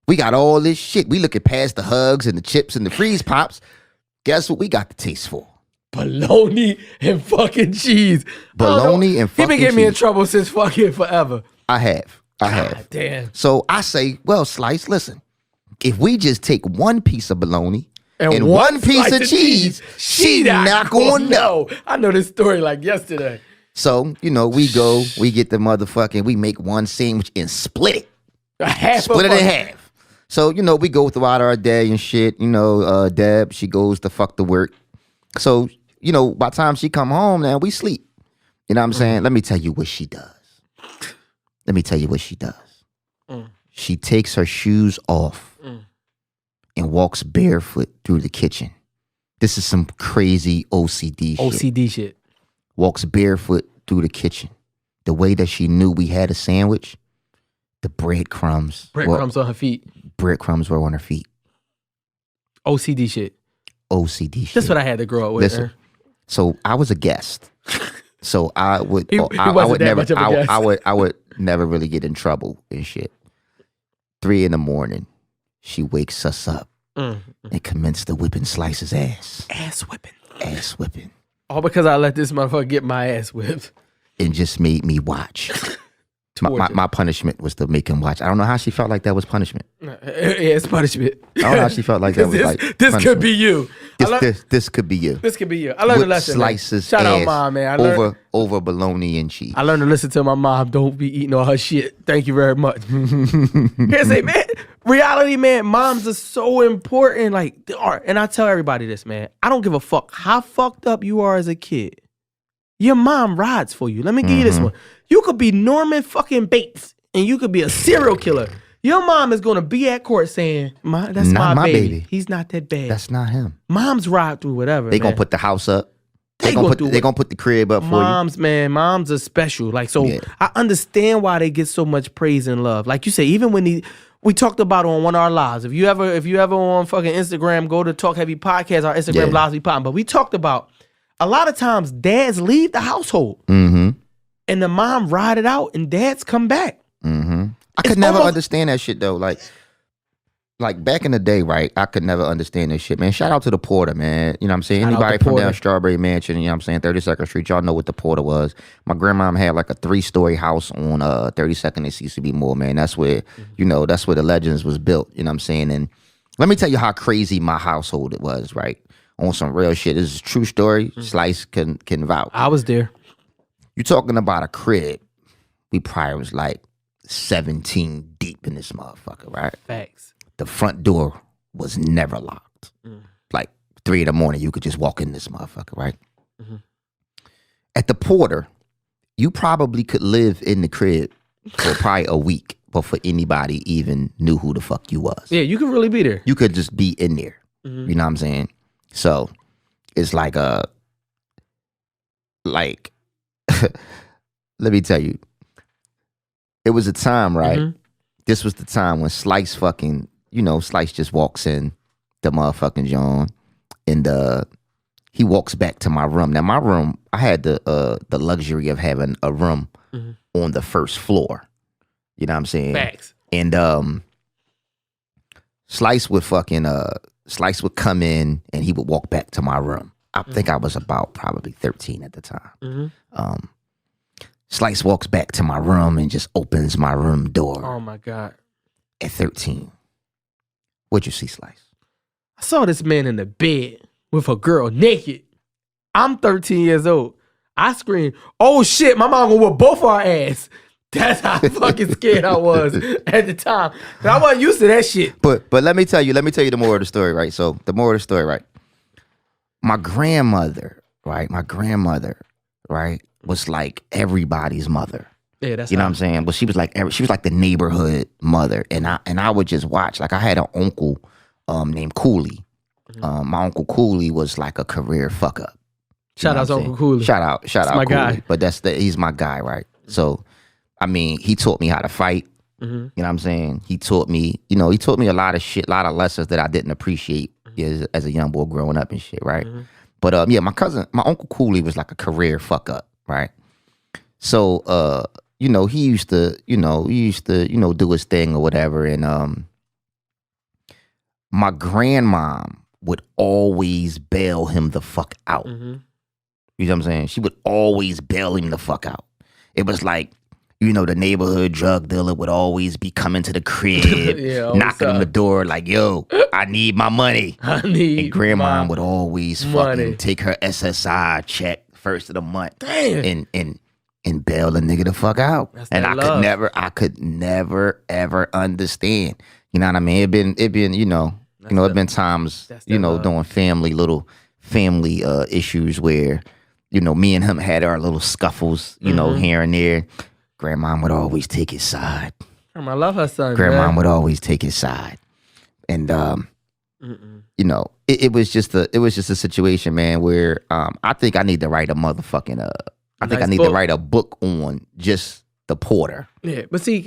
A: we got all this shit. We looking past the hugs and the chips and the freeze pops. Guess what we got the taste for?
D: Bologna and fucking cheese.
A: Bologna and
D: He
A: fucking
D: been getting me in
A: cheese.
D: trouble since fucking forever.
A: I have.
D: God damn.
A: So I say, well, Slice, listen, if we just take one piece of bologna and one piece
D: slice
A: of cheese, she not gonna know.
D: I know this story like yesterday.
A: So, we go, we get the motherfucking, we make one sandwich and split it. Split it in half. So, we go throughout our day and shit. Deb, she goes to fuck to work. So, by the time she come home now, we sleep. You know what I'm saying? Let me tell you what she does. She takes her shoes off and walks barefoot through the kitchen. This is some crazy OCD shit.
D: OCD shit.
A: Walks barefoot through the kitchen. The way that she knew we had a sandwich, the breadcrumbs.
D: Breadcrumbs on her feet.
A: Breadcrumbs were on her feet.
D: OCD shit.
A: OCD shit.
D: That's what I had to grow up with.
A: Listen, so I was a guest. So I would,
D: He
A: I
D: wasn't
A: would
D: that
A: never,
D: much of a guest.
A: I would never really get in trouble and shit. 3 a.m, she wakes us up and commenced to whipping Slice's ass.
D: Ass whipping.
A: Ass whipping.
D: All because I let this motherfucker get my ass whipped.
A: And just made me watch. My punishment was to make him watch. I don't know how she felt like that was punishment.
D: Yeah, it's punishment.
A: I don't know how she felt like that was like
D: This could be you.
A: This could be you.
D: This could be you. I learned a
A: Whip
D: lesson. man.
A: Slice's
D: Shout
A: ass
D: out mom, man.
A: over bologna and cheese.
D: I learned to listen to my mom. Don't be eating all her shit. Thank you very much. Here's a man. Reality, man. Moms are so important. Like they are. And I tell everybody this, man. I don't give a fuck how fucked up you are as a kid. Your mom rides for you. Let me give you this one. You could be Norman fucking Bates, and you could be a serial killer. Your mom is gonna be at court saying, "That's
A: Not
D: my
A: my
D: baby.
A: baby.
D: He's not that bad."
A: That's not him.
D: Moms ride through whatever.
A: They
D: man.
A: gonna put the house up.
D: They
A: They
D: gonna
A: gonna
D: do
A: put they
D: it.
A: gonna put the crib up for you.
D: Moms, man, moms are special. Like, so
A: Yeah.
D: I understand why they get so much praise and love. Like you say, even when we talked about on one of our lives. If you ever on fucking Instagram, go to Talk Heavy Podcast, our Instagram
A: Yeah.
D: lives be popping. But we talked about a lot of times dads leave the household
A: Mm-hmm.
D: and the mom ride it out and dads come back.
A: Mm-hmm. I
D: It's
A: could never
D: almost-
A: understand that shit though. Like back in the day, right? I could never understand this shit, man. Shout out to the Porter, man. You know what I'm saying?
D: Shout out
A: Anybody
D: to
A: from
D: Porter.
A: down Strawberry Mansion, you know what I'm saying? 32nd Street, y'all know what the Porter was. My grandmom had like a 3-story house on 32nd and CCB Mall, man. That's where, that's where the Legends was built, you know what I'm saying? And let me tell you how crazy my household it was, right? On some real shit. This is a true story. Slice can vouch.
D: I was there.
A: You talking about a crib. We probably was like 17 deep in this motherfucker, right?
D: Facts.
A: The front door was never locked. Like 3 a.m, you could just walk in this motherfucker, right? At the Porter, you probably could live in the crib for probably a week before anybody even knew who the fuck you was.
D: Yeah, you could really be there.
A: You could just be in there. You know what I'm saying? So it's like let me tell you, it was a time, right? This was the time when Slice Slice just walks in the motherfucking John and he walks back to my room. Now my room, I had the luxury of having a room on the first floor. You know what I'm saying?
D: Facts.
A: And Slice would come in and he would walk back to my room. I think I was about probably 13 at the time. Slice walks back to my room and just opens my room door
D: Oh my God.
A: at 13. What'd you see, Slice?
D: I saw this man in the bed with a girl naked. I'm 13 years old. I screamed, "Oh shit, my mom gonna whip both our ass." That's how fucking scared I was at the time. And I wasn't used to that shit.
A: But let me tell you the moral of the story, right? So the moral of the story, right? My grandmother, right, was like everybody's mother.
D: Yeah, that's
A: You know what I'm saying? But she was like the neighborhood mother, and I would just watch. Like I had an uncle named Cooley. My uncle Cooley was like a career fuck up.
D: Shout out to Uncle Cooley.
A: Shout out
D: my
A: Cooley.
D: guy.
A: But he's my guy, right? So I mean, he taught me how to fight. You know what I'm saying? He taught me a lot of shit, a lot of lessons that I didn't appreciate as a young boy growing up and shit, right? But yeah, my Uncle Cooley was like a career fuck up, right? So he used to do his thing or whatever, and my grandmom would always bail him the fuck out. You know what I'm saying? She would always bail him the fuck out. It was like, the neighborhood drug dealer would always be coming to the crib, knocking on the door like, "Yo, I need my money." And grandma would always fucking take her SSI check first of the month.
D: Damn.
A: And bail the nigga the fuck out.
D: That's
A: And
D: that love.
A: I could never ever understand. You know what I mean? It been times,
D: that's that love.
A: doing family issues where, me and him had our little scuffles, here and there. Grandma would always take his side.
D: I love her son.
A: Grandma
D: man.
A: would always take his side. And it was just a situation, man, where I think I need to write a motherfucking I think I
D: Nice
A: need
D: book.
A: to write a book on just the Porter.
D: Yeah, but see,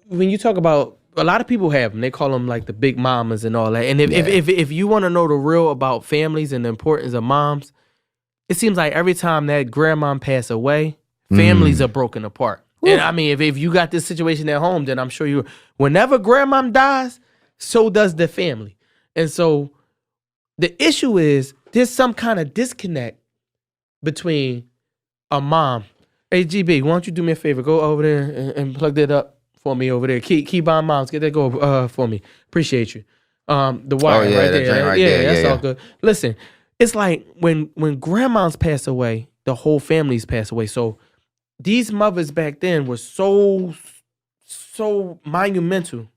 D: when you talk about, a lot of people have them. They call them like the big mamas and all that. And if you want to know the real about families and the importance of moms, it seems like every time that grandmom pass away, families are broken apart. And I mean, if you got this situation at home, then I'm sure whenever grandmom dies, so does the family. And so the issue is there's some kind of disconnect between a mom. Hey, GB, why don't you do me a favor? Go over there and plug that up for me over there. Keep on moms. Get that go for me. Appreciate you. The wire
A: yeah,
D: right
A: that joint
D: there.
A: right
D: Yeah,
A: there.
D: that's
A: Yeah,
D: all
A: yeah.
D: good. Listen, it's like when grandmas pass away, the whole families pass away. So these mothers back then were so monumental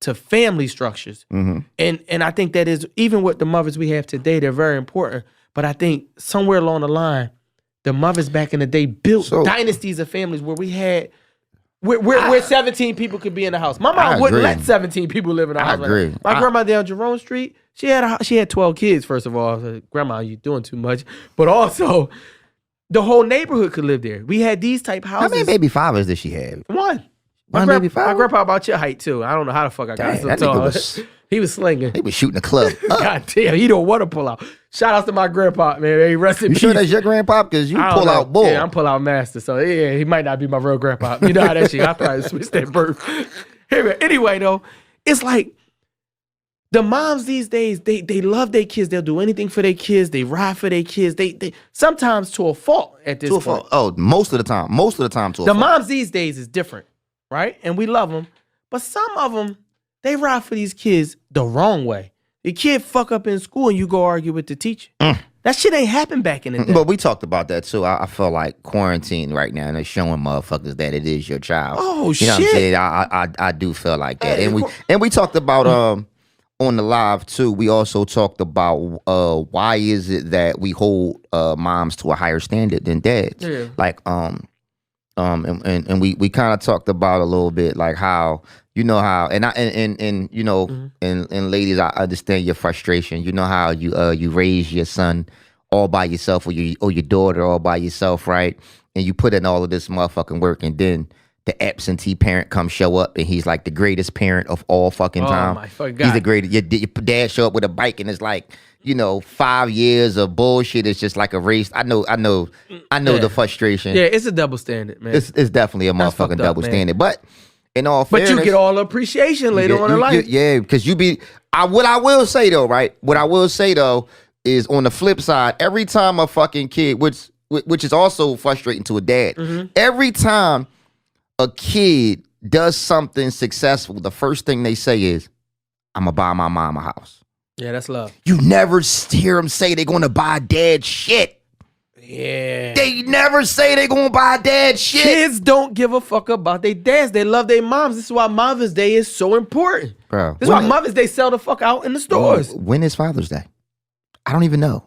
D: to family structures. And I think that is, even with the mothers we have today, they're very important. But I think somewhere along the line, the mothers back in the day built dynasties of families where we had where 17 people could be in the house. My mom wouldn't let 17 people live in the house.
A: I agree.
D: My grandma there on Jerome Street, she had 12 kids, first of all. I said, "Grandma, you doing too much." But also, the whole neighborhood could live there. We had these type houses.
A: How many baby fathers did she have?
D: One.
A: One baby father?
D: My grandpa about your height too. I don't know how the fuck I got
A: Dang,
D: so
A: that
D: tall.
A: nigga was
D: He was slinging.
A: He was shooting the club up.
D: God damn, he don't want to pull out. Shout out to my grandpa, man. He rest in
A: You
D: peace.
A: sure that's your grandpa? Because you
D: I don't
A: pull
D: know.
A: out bull.
D: Yeah, I'm pull out master. So yeah, he might not be my real grandpa. You know how that shit. I probably switched that birth. Anyway, though, it's like the moms these days, they love their kids. They'll do anything for their kids. They ride for their kids. They sometimes to a fault at this point.
A: Oh, most of the time. Most of the time to a
D: The
A: fault.
D: moms these days is different, right? And we love them. But some of them, they ride for these kids the wrong way. The kid fuck up in school and you go argue with the teacher. That shit ain't happened back in the day.
A: But we talked about that too. I feel like quarantine right now and they're showing motherfuckers that it is your child.
D: Oh,
A: you know what I'm
D: shit.
A: saying? I do feel like that.
D: Hey,
A: And we talked about on the live too. We also talked about why is it that we hold moms to a higher standard than dads?
D: Yeah.
A: Like and we kind of talked about a little bit like how you know how and you know and ladies, I understand your frustration. You know how you raise your son all by yourself or your daughter all by yourself, right? And you put in all of this motherfucking work, and then the absentee parent comes show up, and he's like the greatest parent of all fucking time.
D: My fucking
A: He's
D: God.
A: the greatest. Your dad show up with a bike, and it's like 5 years of bullshit. It's just like a race. I know the frustration.
D: Yeah, it's a double standard, man.
A: It's definitely a
D: That's fucked
A: motherfucking
D: up,
A: double
D: man.
A: standard. But in all
D: But
A: fairness,
D: you get all the appreciation later on in life.
A: yeah, because what I will say though, right? What I will say though is on the flip side, every time a fucking kid, which is also frustrating to a dad, every time a kid does something successful, the first thing they say is, "I'm gonna buy my mom a house."
D: Yeah, that's love.
A: You never hear them say they're gonna buy dad shit.
D: Yeah.
A: They never say they're gonna buy dad shit.
D: Kids don't give a fuck about their dads. They love their moms. This is why Mother's Day is so important.
A: Bro,
D: This is why Mother's Day sell the fuck out in the stores.
A: When is Father's Day? I don't even know.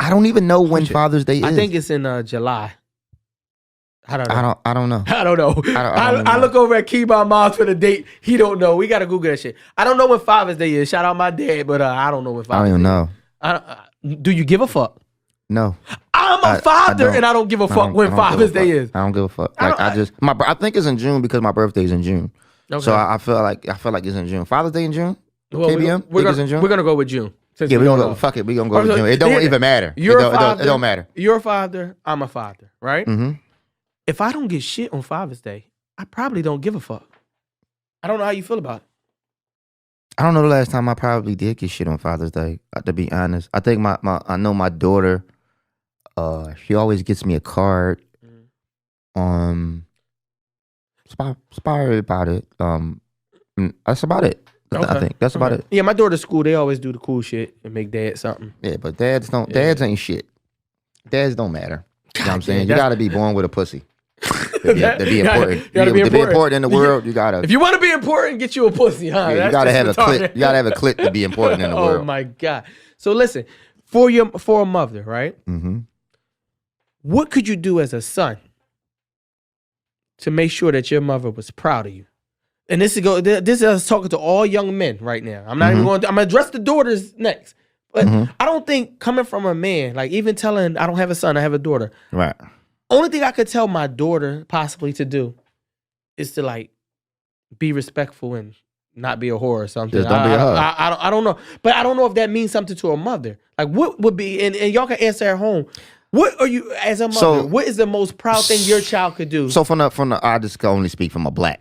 A: I don't even know when Father's Day is.
D: I think it's in July. I don't know.
A: I don't know.
D: I don't know.
A: I don't
D: I
A: know.
D: look over at Keyboard Moms for the date. He don't know. We gotta Google that shit. I don't know when Father's Day is. Shout out my dad, but I don't know when
A: I
D: Father's
A: don't even
D: Day
A: know.
D: is. Do you give a fuck?
A: No.
D: I'm a father,
A: don't.
D: and I don't give a
A: I
D: fuck
A: don't-
D: when
A: I don't give a
D: Father's Day
A: fuck.
D: is.
A: I don't give a fuck.
D: I
A: Like
D: don't-
A: I think it's in June because my birthday's in June.
D: Okay.
A: So I feel like it's in June. Father's Day in June.
D: Well,
A: KBM.
D: we're
A: Think it's in
D: gonna,
A: June.
D: we're gonna go with June. Since
A: Yeah, we
D: we
A: don't
D: don't
A: go.
D: know.
A: Fuck it. We gonna go with
D: So,
A: June. It don't even matter.
D: You're a
A: It
D: father.
A: don't matter.
D: You're a father. I'm a father. Right?
A: Mm-hmm.
D: If I don't get shit on Father's Day, I probably don't give a fuck. I don't know how you feel about it.
A: I don't know the last time I probably did get shit on Father's Day. To be honest, I think I know my daughter. She always gets me a card. Inspired about it. That's about it. I
D: Okay.
A: think that's about it.
D: Yeah, my daughter's school, they always do the cool shit and make dad something.
A: Yeah, but dads ain't shit. Dads don't matter. You know what I'm saying? You
D: that's-
A: gotta be born with a pussy. To be important.
D: Gotta be
A: To be
D: important.
A: important in the world, you gotta
D: If you want to be important, get you a pussy, huh?
A: you
D: That's
A: gotta
D: just
A: have a
D: retarded.
A: click. You gotta have a click to be important in the
D: Oh
A: world.
D: my God. So listen, for a mother, right?
A: Mm-hmm.
D: What could you do as a son to make sure that your mother was proud of you? And this is us talking to all young men right now. I'm not even going to, I'm going to address the daughters next. But I don't think coming from a man, like even telling I don't have a son, I have a daughter.
A: Right.
D: Only thing I could tell my daughter possibly to do is to like be respectful and not be a whore or something.
A: Just don't be a hoe.
D: I don't know. But I don't know if that means something to a mother. Like what would be, and y'all can answer at home. What are you, as a mother,
A: So-
D: what is the most proud thing your child could do?
A: So from the I just can only speak from a black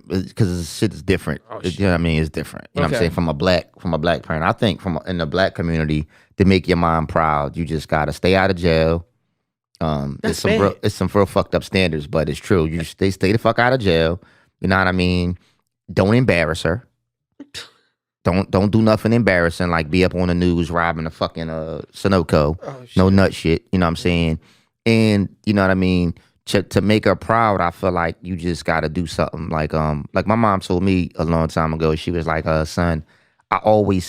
A: because shit is different. You know what I mean? It's different. You know what I'm
D: Okay.
A: saying? From a black parent, I think in the black community to make your mom proud, you just gotta stay out of jail.
D: That's
A: It's some real fucked up standards, but it's true. You stay the fuck out of jail. You know what I mean? Don't embarrass her. Don't do nothing embarrassing like be up on the news robbing a fucking Sunoco. No nut shit. You know what I'm saying? And you know what I mean? To make her proud, I feel like you just gotta do something like my mom told me a long time ago. She was like, son, I always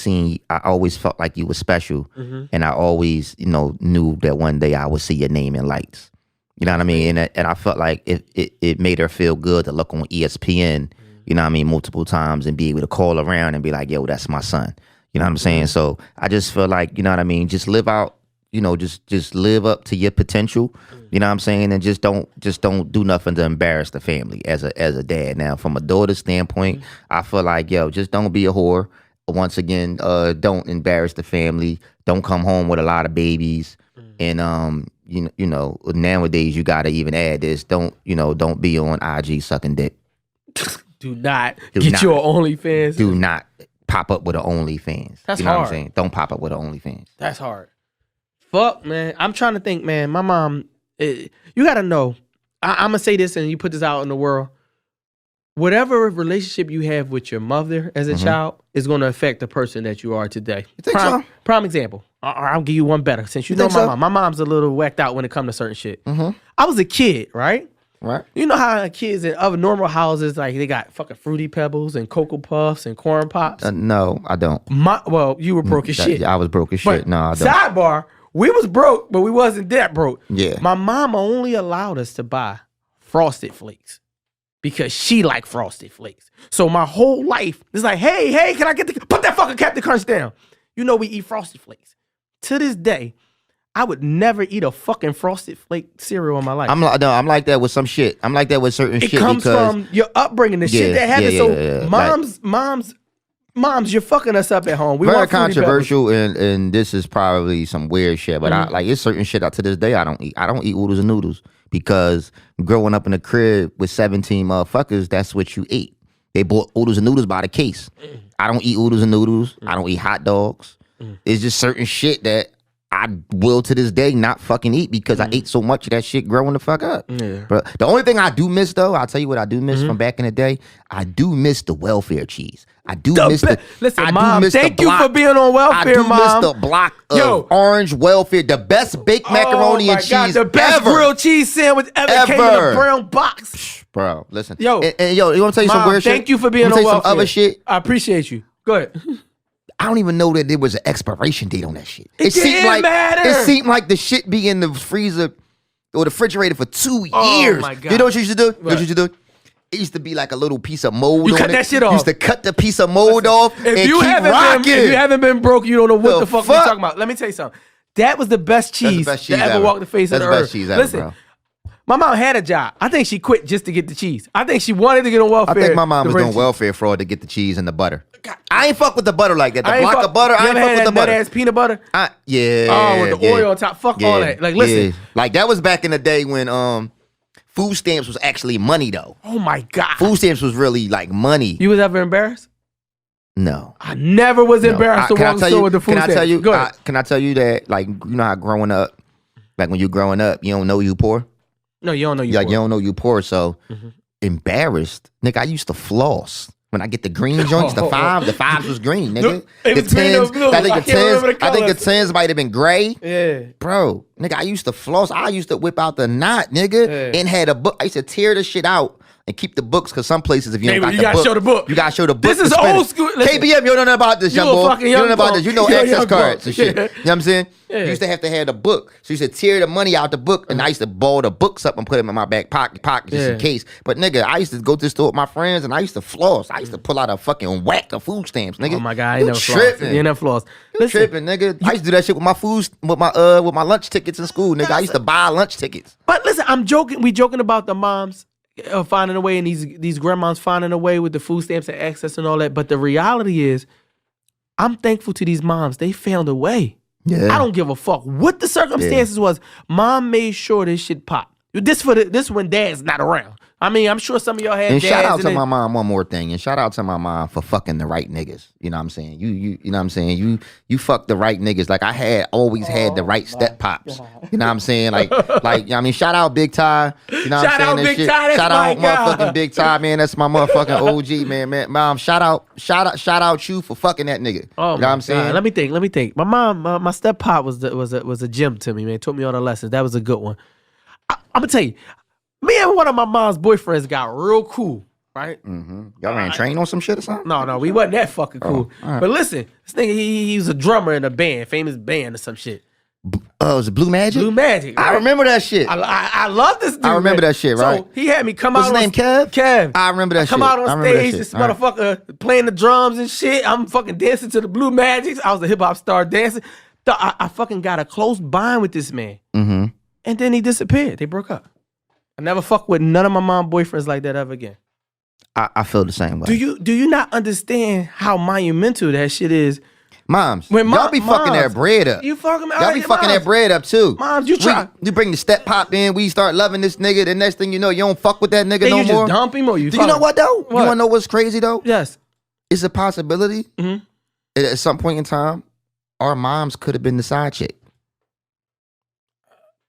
A: felt like you were special, and I always knew that one day I would see your name in lights. You know what I mean? And I felt like it made her feel good to look on ESPN. You know what I mean? Multiple times and be able to call around and be like, yo, that's my son. You know what I'm saying? So I just feel like, you know what I mean? Just live out, just live up to your potential. You know what I'm saying? And just don't do nothing to embarrass the family as a dad. Now, from a daughter's standpoint, I feel like, yo, just don't be a whore. once again, don't embarrass the family. Don't come home with a lot of babies. And you know, nowadays you gotta even add this. Don't be on IG sucking dick.
D: Do not get your OnlyFans.
A: Do not pop up with an OnlyFans.
D: That's
A: you know
D: hard.
A: What I'm saying? Don't pop up with an OnlyFans.
D: That's hard. Fuck, man. I'm trying to think, man. My mom, you gotta know. I'm gonna say this and you put this out in the world. Whatever relationship you have with your mother as a child is going to affect the person that you are today.
A: You think so?
D: Prime example. I'll give you one better. Since you know
A: think
D: my
A: so?
D: mom. My mom's a little whacked out when it comes to certain shit. I was a kid, right?
A: Right.
D: You know how kids in other normal houses, like they got fucking Fruity Pebbles and Cocoa Puffs and Corn Pops?
A: No, I don't.
D: Well, you were broke as shit.
A: I was broke as shit.
D: But
A: No, I don't.
D: sidebar, we was broke, but we wasn't that broke.
A: Yeah.
D: My mom only allowed us to buy Frosted Flakes because she liked Frosted Flakes. So my whole life, it's like, hey, can I get put that fucking Captain Crunch down? You know we eat Frosted Flakes. To this day, I would never eat a fucking Frosted Flake cereal in my life.
A: I'm like that with some shit. I'm like that with certain shit.
D: It comes from your upbringing, the shit that happened. Moms, you're fucking us up at home. We
A: Very
D: want Fruity
A: controversial, and this is probably some weird shit. But I like it's certain shit that to this day I don't eat. I don't eat oodles and noodles because growing up in a crib with 17 motherfuckers, that's what you ate. They bought oodles and noodles by the case. I don't eat oodles and noodles. I don't eat hot dogs. It's just certain shit that I will to this day not fucking eat because I ate so much of that shit growing the fuck up.
D: Yeah.
A: But the only thing I do miss though, I'll tell you what I do miss from back in the day. I do miss the welfare cheese. I do miss the.
D: Listen,
A: I do
D: Mom,
A: miss
D: thank
A: the
D: you
A: block.
D: for being on welfare,
A: I do
D: Mom.
A: miss the block of orange welfare, the best baked macaroni and cheese
D: the best
A: ever.
D: grilled cheese sandwich ever came in a brown box.
A: Bro, listen.
D: Yo.
A: And yo, you want to tell you some
D: Mom,
A: weird shit?
D: thank you for being
A: I'm
D: on
A: gonna tell you
D: welfare.
A: some other shit.
D: I appreciate you. Go ahead.
A: I don't even know that there was an expiration date on that shit.
D: It didn't matter.
A: It seemed like the shit be in the freezer or the refrigerator for 2 years.
D: Oh, my God.
A: You know what you used to do? You know
D: What?
A: what you used to do? It used to be like a little piece of mold
D: You
A: on
D: cut
A: it.
D: that shit off.
A: You used to cut the piece of mold off and
D: If you
A: keep rocking.
D: if you haven't been broke, you don't know what
A: The
D: the fuck we're
A: fuck?
D: talking about. Let me tell you something. That was the best cheese,
A: best cheese
D: that ever
A: ever.
D: walked the face
A: That's
D: of
A: the
D: the
A: best
D: earth.
A: cheese ever,
D: Listen,
A: bro.
D: my mom had a job. I think she quit just to get the cheese. I think she wanted to get on
A: I
D: welfare.
A: think my mom
D: to
A: was
D: bring
A: doing
D: cheese.
A: welfare fraud to get the cheese and the butter. I ain't fuck with the butter like that. The
D: I ain't
A: block
D: fuck-
A: of butter,
D: you
A: I ain't
D: ever
A: fuck
D: had
A: with the
D: that
A: butter.
D: nut-ass peanut butter?
A: Yeah.
D: Oh, with the
A: yeah.
D: oil on top. Fuck all that. Like, listen.
A: Yeah. Like that was back in the day when food stamps was actually money though.
D: Oh my God.
A: Food stamps was really like money.
D: You was ever embarrassed?
A: No.
D: I never was embarrassed to
A: Can I
D: walk the
A: tell
D: store
A: you-
D: with the food
A: Can I tell
D: stamps.
A: you?
D: Go ahead.
A: Can I tell you that? Like you know how growing up, like when you growing up, you don't know you poor.
D: No, you don't know you.
A: Like
D: poor.
A: you don't know you poor, so embarrassed, nigga. I used to floss. When I get the green joints, the fives was green, nigga.
D: It
A: The
D: was green or blue.
A: I think
D: I
A: the
D: can't remember
A: tens,
D: the
A: I think the
D: colors.
A: tens might have been gray.
D: Yeah.
A: Bro, nigga, I used to floss. I used to whip out the knot, nigga,
D: Yeah.
A: and had a book. I used to tear the shit out and keep the books because some places, if you
D: Hey,
A: don't got
D: you
A: the
D: gotta
A: book,
D: show the book.
A: You gotta show the book.
D: This is
A: to spin
D: old
A: it.
D: school. Listen,
A: KBM, you don't know about this,
D: you
A: young
D: a
A: boy.
D: fucking
A: You don't
D: young
A: know about
D: punk.
A: this. You know
D: You a
A: access
D: young
A: cards
D: punk.
A: and shit.
D: Yeah.
A: You know what I'm saying?
D: Yeah.
A: You used to have the book. So you used to tear the money out the book, and I used to ball the books up and put them in my back pocket just in
D: Yeah.
A: case. But nigga, I used to go to the store with my friends, and I used to floss. I used to pull out a fucking whack of food stamps, nigga.
D: Oh my God, I ain't
A: You
D: never
A: tripping.
D: flossed. You never flossed.
A: You
D: Listen,
A: tripping, nigga. I used to do that shit with my food, with my lunch tickets in school, nigga. I used to buy lunch tickets.
D: but listen, I'm joking. We joking about the moms finding a way and these grandmas finding a way with the food stamps and access and all that. But the reality is, I'm thankful to these moms. They found a way.
A: Yeah.
D: I don't give a fuck what the circumstances was. Mom made sure this shit popped. This when dad's not around. I mean, I'm sure some of y'all had
A: And
D: dads.
A: shout out to
D: and
A: my mom, one more thing. And shout out to my mom for fucking the right niggas. You know what I'm saying? You know what I'm saying? You fuck the right niggas. Like I always had the right step pops. You know what I'm saying? Like I mean, shout out Big Ty. You know what
D: Shout
A: I'm saying?
D: out
A: And
D: Big
A: shit.
D: Ty, that's
A: Shout
D: my
A: out
D: guy.
A: motherfucking Big Ty, man. That's my motherfucking OG, man. Mom, shout out you for fucking that nigga.
D: Oh,
A: you know what I'm saying?
D: Let me think. My mom, my step pop was a gem to me, man. Taught me all the lessons. That was a good one. I'm gonna tell you, me and one of my mom's boyfriends got real cool, right?
A: Y'all ran train on some shit or something?
D: No, we wasn't that fucking cool.
A: all right.
D: But listen, this nigga, he was a drummer in a band, famous band or some shit.
A: Was it Blue Magic?
D: Blue Magic.
A: I
D: right?
A: remember that shit.
D: I love this dude.
A: I remember
D: man.
A: that shit, right?
D: So he had me come
A: What's
D: out.
A: his name, Kev?
D: Kev.
A: I remember that
D: Come
A: shit.
D: out
A: I
D: on
A: remember that
D: stage,
A: shit.
D: this
A: All right.
D: motherfucker playing the drums and shit. I'm fucking dancing to the Blue Magics. I was a hip hop star dancing. I fucking got a close bind with this man.
A: Mm-hmm.
D: And then he disappeared. They broke up. I never fuck with none of my mom boyfriends like that ever again.
A: I feel the same way.
D: Do you not understand how monumental that shit is?
A: Moms,
D: When
A: y'all be fucking
D: moms,
A: that bread up.
D: You fucking
A: Y'all be fucking that bread up too.
D: Moms, you try.
A: You bring the step pop in. We start loving this nigga. The next thing you know, you don't fuck with that nigga
D: Then
A: no
D: you
A: more.
D: just dump him or you?
A: Do you know what though?
D: What?
A: You wanna know what's crazy though?
D: Yes.
A: It's a possibility.
D: Mhm.
A: At some point in time, our moms could have been the side chick.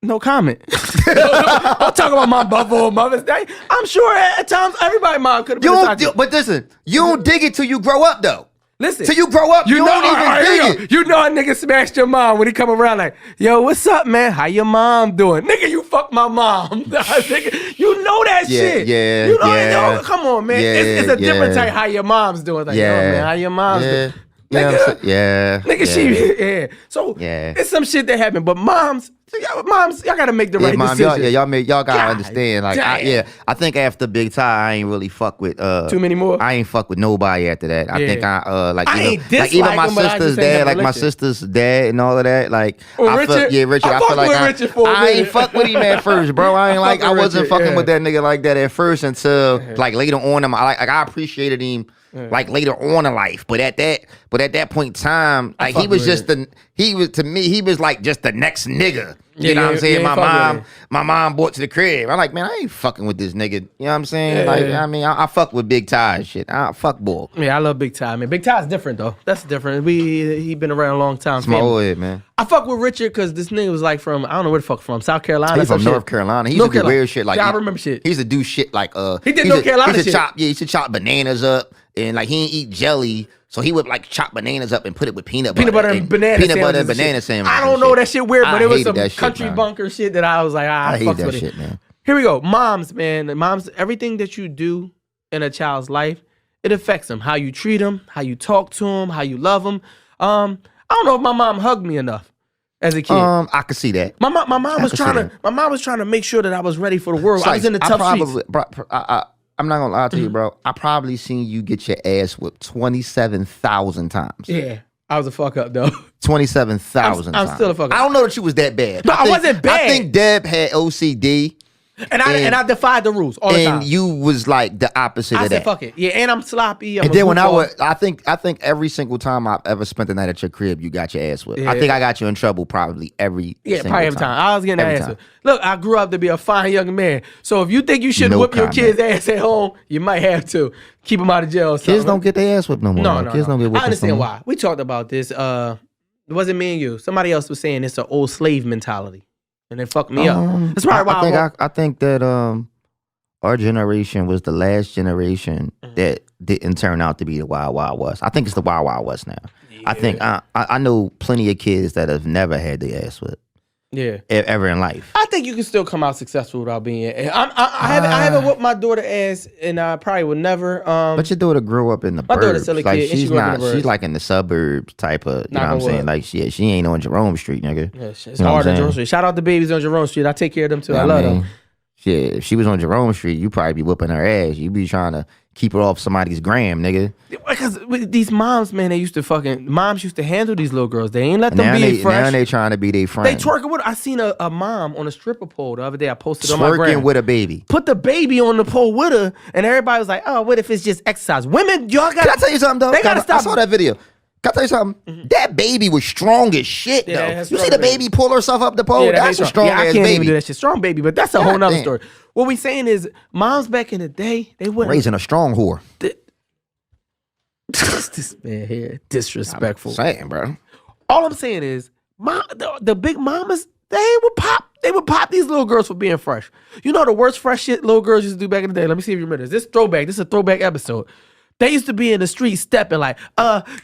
D: No comment. I'm talking about my Buffalo Mother's Day. I'm sure at times everybody mom could have been a side chick.
A: But listen, you don't dig it till you grow up though.
D: Listen,
A: Till you grow up, you don't even dig it.
D: You know a nigga smashed your mom when he come around like, yo, what's up, man? How your mom doing? Nigga, you fuck my mom. Nigga, you know that shit.
A: Yeah,
D: you know,
A: yeah.
D: yo, come on, man.
A: Yeah,
D: it's a different
A: yeah.
D: type how your mom's doing. Like, yo,
A: Yeah.
D: man, how your mom's
A: Yeah.
D: doing?
A: Yeah,
D: Nigga,
A: yeah.
D: nigga,
A: yeah.
D: she, So,
A: Yeah.
D: it's some shit that happened. But moms, y'all gotta make the
A: Yeah,
D: right
A: mom,
D: decision.
A: y'all gotta
D: God
A: understand. Like,
D: damn.
A: I think after Big Ty, I ain't really fuck with
D: Too many more?
A: I ain't fuck with nobody after that. I
D: Yeah.
A: think
D: I ain't
A: like even my
D: dislike him, but I
A: sister's
D: just ain't
A: dad,
D: have
A: like my
D: religion.
A: sister's dad and all of that. Like,
D: Oh,
A: I feel,
D: Richard?
A: yeah, Richard.
D: I
A: I feel
D: fucked
A: like
D: with Richard for a
A: I ain't
D: minute.
A: fuck with him at first, bro. I ain't like, I
D: with
A: wasn't
D: Richard,
A: fucking
D: yeah.
A: with that nigga like that at first until like later on. I appreciated him. Like later on in life, but at that point in time, like he
D: fuck
A: was
D: with
A: just to me, he was like just the next nigga. You
D: Yeah,
A: know what I'm
D: you
A: saying?
D: ain't
A: My
D: fuck with
A: mom brought to the crib. I'm like, man, I ain't fucking with this nigga. You know what I'm saying?
D: Yeah.
A: Like, I mean, I fuck with Big Ty and shit. I fuck boy.
D: Yeah, I love Big Ty, man. Big Ty's different though. That's different. He been around a long time.
A: It's my
D: family.
A: old head, man.
D: I fuck with Richard because this nigga was like from I don't know where the fuck from South Carolina.
A: He's
D: some
A: from
D: shit.
A: North Carolina. He
D: North
A: used to do
D: Carolina.
A: weird shit like
D: Yeah, I remember shit.
A: He used to do shit like
D: He did North Carolina
A: he used to
D: shit.
A: chop, he used to chop bananas up and like he didn't eat jelly. So he would like chop bananas up and put it with peanut butter.
D: Peanut butter and banana
A: peanut butter and
D: sandwiches
A: banana
D: shit.
A: sandwiches.
D: I don't
A: and
D: know
A: shit.
D: that shit weird, but
A: I
D: it was
A: hated
D: some
A: that shit,
D: country
A: man.
D: bunker shit that I was like,
A: I
D: fucks
A: hate that
D: with it.
A: shit, man.
D: Here we go. Moms, man. Moms, everything that you do in a child's life, it affects them. How you treat them, how you talk to them, how you love them. I don't know if my mom hugged me enough as a kid.
A: I could see that.
D: My mom was
A: can see
D: trying to make sure that I was ready for the world. I was in the tough streets.
A: I'm not gonna lie to you, bro. I probably seen you get your ass whipped 27,000 times.
D: Yeah. I was a fuck up though.
A: 27,000
D: I'm
A: times.
D: still a fuck up.
A: I don't know that you was that bad.
D: No, I wasn't bad.
A: I think Deb had OCD.
D: And I defied the rules all the time.
A: And you was like the opposite
D: I
A: of
D: said
A: that.
D: fuck it. Yeah, and I'm sloppy. I'm
A: And
D: a
A: then when
D: goofball.
A: I think every single time I've ever spent the night at your crib, you got your ass whipped.
D: Yeah.
A: I think I got you in trouble probably every
D: Yeah,
A: single
D: probably every time. I was getting that
A: Every
D: answer.
A: time.
D: Look, I grew up to be a fine young man. So if you think you should
A: No
D: whip your
A: comment.
D: kid's ass at home, you might have to keep them out of jail. Or
A: Kids
D: something.
A: don't get their ass whipped no more.
D: No,
A: man.
D: no,
A: Kids
D: no.
A: don't get whipped.
D: I understand
A: no more.
D: why. We talked about this. It wasn't me and you. Somebody else was saying it's an old slave mentality, and it fucked me up. That's probably why
A: I think that our generation was the last generation that didn't turn out to be the Wild Wild West. I think it's the Wild Wild West now. I think I know plenty of kids that have never had their ass whipped ever in life.
D: I think you can still come out successful without being. I haven't whooped my daughter ass, and I probably would never.
A: But your daughter grew up in the
D: My daughter's
A: burbs.
D: still a
A: Like
D: kid, and she
A: she's
D: grew up in
A: not.
D: the burbs.
A: She's like in the suburbs type of. You know what I'm
D: Knock on
A: saying?
D: wood.
A: Like she ain't on Jerome Street, nigga.
D: Yeah, it's
A: You know what
D: hard
A: I'm
D: on Jerome
A: saying?
D: Street. Shout out the babies on Jerome Street. I take care of them too. I
A: I
D: love
A: mean,
D: them.
A: shit, if she was on Jerome Street, you probably be whooping her ass. You be trying to keep her off somebody's gram, nigga.
D: Because with these moms, man, moms used to handle these little girls. They ain't let them be
A: Now
D: fresh.
A: they trying to be their friend.
D: They twerking with. I seen a mom on a stripper pole the other day. I posted on my gram.
A: Twerking with a baby.
D: Put the baby on the pole with her, and everybody was like, "Oh, what if it's just exercise?" Women, y'all got.
A: Can I tell you something though?
D: They gotta stop.
A: I saw that video. Can I tell you something? That baby was strong as shit
D: Yeah,
A: though.
D: that's
A: You see
D: strong
A: the baby pull herself up the pole?
D: that
A: That's a
D: baby
A: strong
D: Yeah, I
A: ass
D: can't even
A: baby.
D: do that shit. Strong baby, but that's a whole
A: God
D: nother
A: damn.
D: story. What we saying is, moms back in the day, they wouldn't.
A: Raising a strong whore.
D: This man here, disrespectful.
A: Saying, bro.
D: All I'm saying is, the big mamas, they would pop these little girls for being fresh. You know the worst fresh shit little girls used to do back in the day. Let me see if you remember this. This is a throwback episode. They used to be in the street stepping like,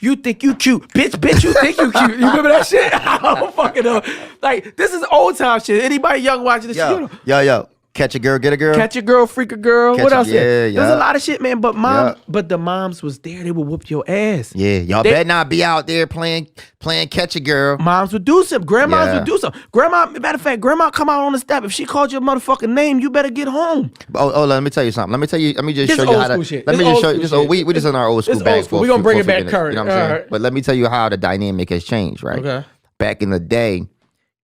D: you think you cute. Bitch, you think you cute. You remember that shit? I don't fucking know. Like, this is old time shit. Anybody young watching this shit?
A: Yo. Catch a girl, get a girl.
D: Catch a girl, freak a girl. What else? There's
A: yeah.
D: a lot of shit, man. But the moms was there. They would whoop your ass.
A: Yeah, y'all better not be out there playing catch a girl.
D: Moms would do something. Grandmas
A: Yeah.
D: would do something. Matter of fact, grandma come out on the step. If she called your motherfucking name, you better get home.
A: Oh, let me tell you something. Let me just
D: This
A: show you
D: old
A: how
D: school
A: to.
D: shit.
A: Let
D: This
A: me just
D: old
A: show you.
D: school
A: We
D: shit.
A: just in our old school
D: This
A: bag
D: old school.
A: for.
D: We gonna bring it back
A: minutes,
D: current.
A: You know what I'm saying?
D: Alright.
A: But let me tell you how the dynamic has changed, right?
D: Okay.
A: Back in the day,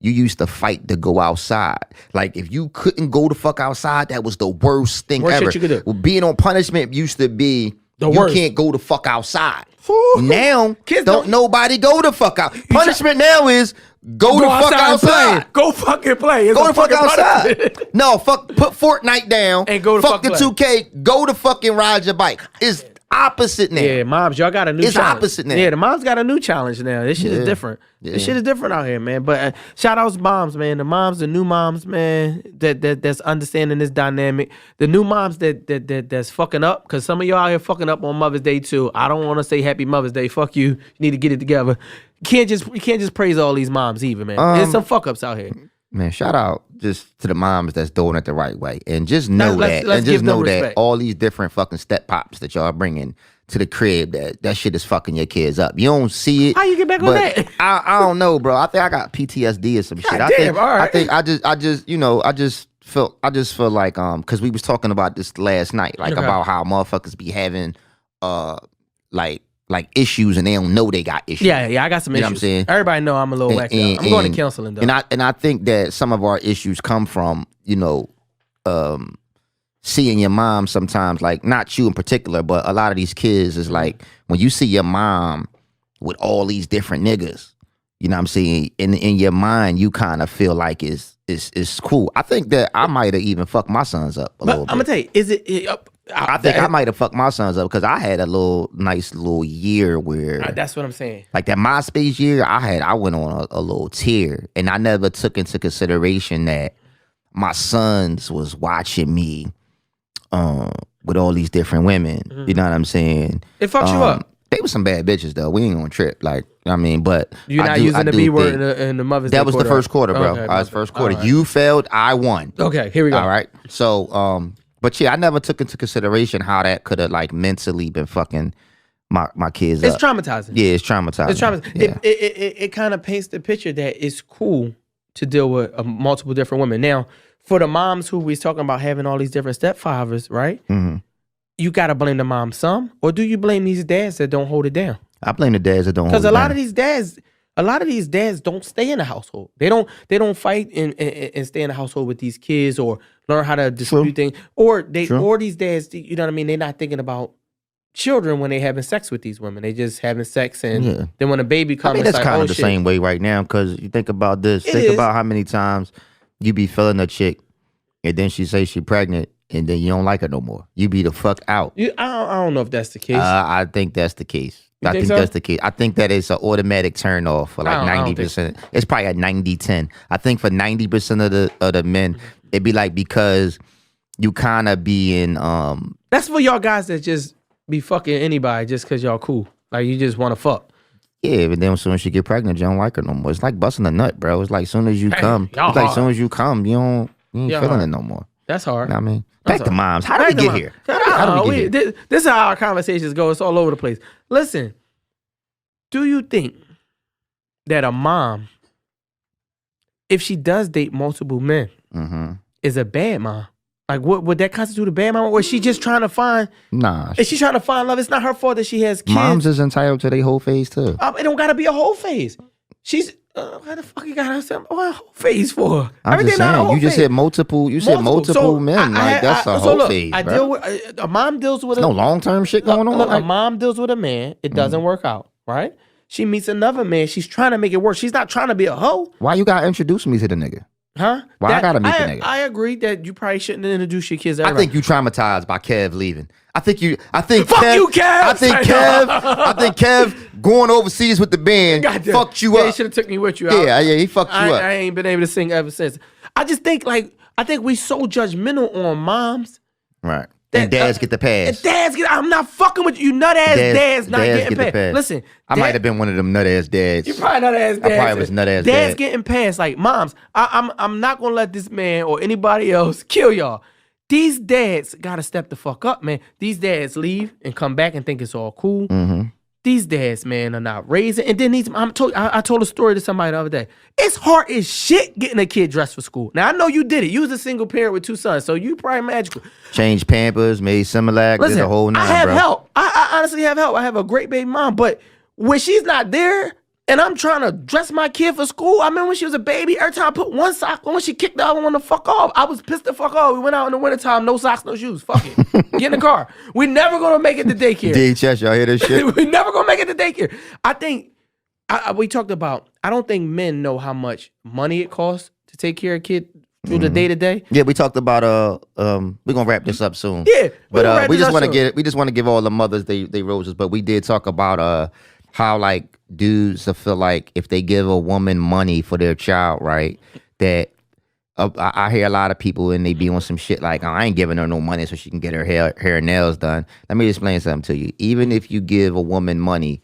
A: you used to fight to go outside. Like if you couldn't go the fuck outside, that was the worst thing
D: Worst
A: ever.
D: shit you could do.
A: Well, being on punishment used to be
D: The
A: you
D: worst.
A: can't go the fuck outside.
D: Whew.
A: Now
D: Kids
A: don't nobody go the fuck out. Punishment now is go the fuck
D: and
A: outside.
D: play. Go fucking play. It's
A: Go
D: a
A: the fuck
D: fucking
A: outside.
D: punishment.
A: No, fuck. Put Fortnite down
D: And go the
A: fuck
D: fuck
A: the
D: play.
A: 2K. Go to fucking ride your bike. It's opposite now.
D: Yeah, moms, y'all got a new
A: It's
D: challenge.
A: opposite now.
D: Yeah, the moms got a new challenge now. This shit is
A: Yeah.
D: different.
A: Yeah.
D: This shit is different out here, man. But shout outs moms, man. The moms, the new moms, man, that's understanding this dynamic. The new moms that's fucking up, because some of y'all out here fucking up on Mother's Day too. I don't want to say Happy Mother's Day. Fuck you. You need to get it together. You can't just praise all these moms either, man. There's some fuck ups out here.
A: Man, shout out just to the moms that's doing it the right way, and just know
D: Let's
A: and
D: give
A: just
D: them
A: know that
D: respect.
A: all these different fucking step pops that y'all bringing to the crib, that shit is fucking your kids up. You don't see it.
D: How you get back on
A: but
D: that?
A: I don't know, bro. I think I got PTSD or some shit. I
D: damn,
A: think
D: all right.
A: I think I just feel like because we was talking about this last night, like
D: Okay.
A: about how motherfuckers be having like issues and they don't know they got issues.
D: Yeah, I got some
A: You know what I'm
D: issues.
A: saying?
D: Everybody know I'm a little whacked up. I'm going to counseling though.
A: And I think that some of our issues come from, seeing your mom sometimes, like not you in particular, but a lot of these kids is like when you see your mom with all these different niggas, you know what I'm saying? In your mind, you kind of feel like it's cool. I think that I might have even fucked my sons up a little
D: I'm
A: bit.
D: gonna tell you, is it?
A: I think I might have fucked my sons up because I had a nice little year where
D: That's what I'm saying.
A: like that MySpace year, I went on a little tear, and I never took into consideration that my sons was watching me with all these different women. You know what I'm saying?
D: It fucks you up.
A: They were some bad bitches though. We ain't gonna trip. Like I mean, but
D: You're not using the B word in the Mother's Day
A: that was the
D: quarter.
A: first quarter, bro.
D: Okay,
A: That was the first quarter.
D: all right.
A: You failed, I won.
D: Okay, here we go.
A: All right. So but yeah, I never took into consideration how that could have like mentally been fucking my kids
D: It's
A: up.
D: traumatizing.
A: Yeah, it's traumatizing.
D: It's traumatizing.
A: Yeah.
D: It kind of paints the picture that it's cool to deal with multiple different women. Now, for the moms who we're talking about having all these different stepfathers, right?
A: Mm-hmm.
D: You gotta blame the mom some, or do you blame these dads that don't hold it down?
A: I blame the dads that don't hold
D: Because
A: it
D: a lot
A: down.
D: of these dads don't stay in the household. They don't fight and stay in the household with these kids or learn how to distribute things. Or these dads, you know what I mean? They're not thinking about children when they having sex with these women. They just having sex, and then when a baby comes,
A: I mean,
D: it's
A: that's
D: like,
A: kind
D: oh,
A: of the
D: shit.
A: same way right now because you think about this.
D: It
A: Think
D: is.
A: about how many times you be feeling a chick and then she say she pregnant and then you don't like her no more. You be the fuck out.
D: I don't know if that's the case.
A: I think that's the case. I
D: think
A: think
D: so?
A: that's the case. I think that it's an automatic turn off for like
D: I don't
A: 90%. It's probably a 90-10. I think for 90% of the men, it'd be like because you kind of be in
D: That's for y'all guys that just be fucking anybody just because y'all cool. Like you just want to fuck.
A: yeah, but then as soon as she get pregnant, you don't like her no more. It's like busting a nut, bro. It's like as soon as you come,
D: y'all
A: it's like as
D: hard.
A: soon as you come, you ain't
D: Y'all
A: feeling
D: hard.
A: it no more.
D: That's hard.
A: You know what I mean?
D: That's
A: Back to
D: all.
A: moms. How did we get here? How did we get here?
D: This is how our conversations go. It's all over the place. Listen, do you think that a mom, if she does date multiple men,
A: Mm-hmm.
D: is a bad mom? Like, what would that constitute a bad mom? Or is she just trying to find?
A: Nah.
D: Is she trying to find love? It's not her fault that she has kids.
A: Moms is entitled to their whole phase too.
D: It don't gotta be a whole phase. She's what the fuck you got herself a whole phase for?
A: I'm
D: Everything
A: just
D: not a
A: saying.
D: whole
A: You just
D: phase.
A: said multiple. You said multiple
D: So,
A: men. Like that's a
D: so
A: whole
D: look,
A: phase,
D: I
A: bro.
D: deal with a mom deals with
A: No long term shit going on.
D: Look, a
A: Like,
D: mom deals with a man. It doesn't work out, right? She meets another man. She's trying to make it work. She's not trying to be a hoe,
A: why you gotta introduce me to the nigga?
D: huh?
A: Why I gotta meet the nigga?
D: I agree that you probably shouldn't introduce your kids. To
A: I
D: everybody.
A: think you traumatized by Kev leaving. I think
D: Fuck
A: Kev,
D: you, Kev!
A: I think Kev going overseas with the band
D: Goddamn.
A: fucked you
D: Yeah, he
A: up.
D: should have took me with you.
A: Yeah, he fucked you
D: I
A: up.
D: ain't been able to sing ever since. I just think I think we so judgmental on moms.
A: Right. And dads get the pass.
D: I'm not fucking with you. Nut ass dads not
A: dads
D: getting
A: get the
D: passed.
A: pass.
D: Listen,
A: I might have been one of them nut ass dads.
D: You probably nut ass dads.
A: I probably was nut ass
D: dads
A: dad.
D: getting passed. Like moms, I'm not gonna let this man or anybody else kill y'all. These dads gotta step the fuck up, man. These dads leave and come back and think it's all cool.
A: Mm-hmm.
D: These dads, man, are not raising. And then I told a story to somebody the other day. It's hard as shit getting a kid dressed for school. Now I know you did it. You was a single parent with 2 sons, so you probably magical.
A: Changed Pampers, made Similac,
D: Listen,
A: did the whole nine,
D: I have
A: bro.
D: help. I honestly have help. I have a great baby mom, but when she's not there, And I'm trying to dress my kid for school. I remember when she was a baby, every time I put one sock on, she kicked the other one the fuck off. I was pissed the fuck off. We went out in the wintertime, no socks, no shoes. Fuck it. Get in the car. We never gonna make it to daycare.
A: DHS, y'all hear this shit?
D: We never gonna make it to daycare. I think we talked about. I don't think men know how much money it costs to take care of a kid through the day to day.
A: Yeah, we talked about we're gonna wrap this up soon.
D: Yeah,
A: but we just want to give all the mothers they roses. But we did talk about how like dudes feel like if they give a woman money for their child, right? That I hear a lot of people and they be on some shit like, oh, I ain't giving her no money so she can get her hair and nails done. Let me explain something to you. Even if you give a woman money,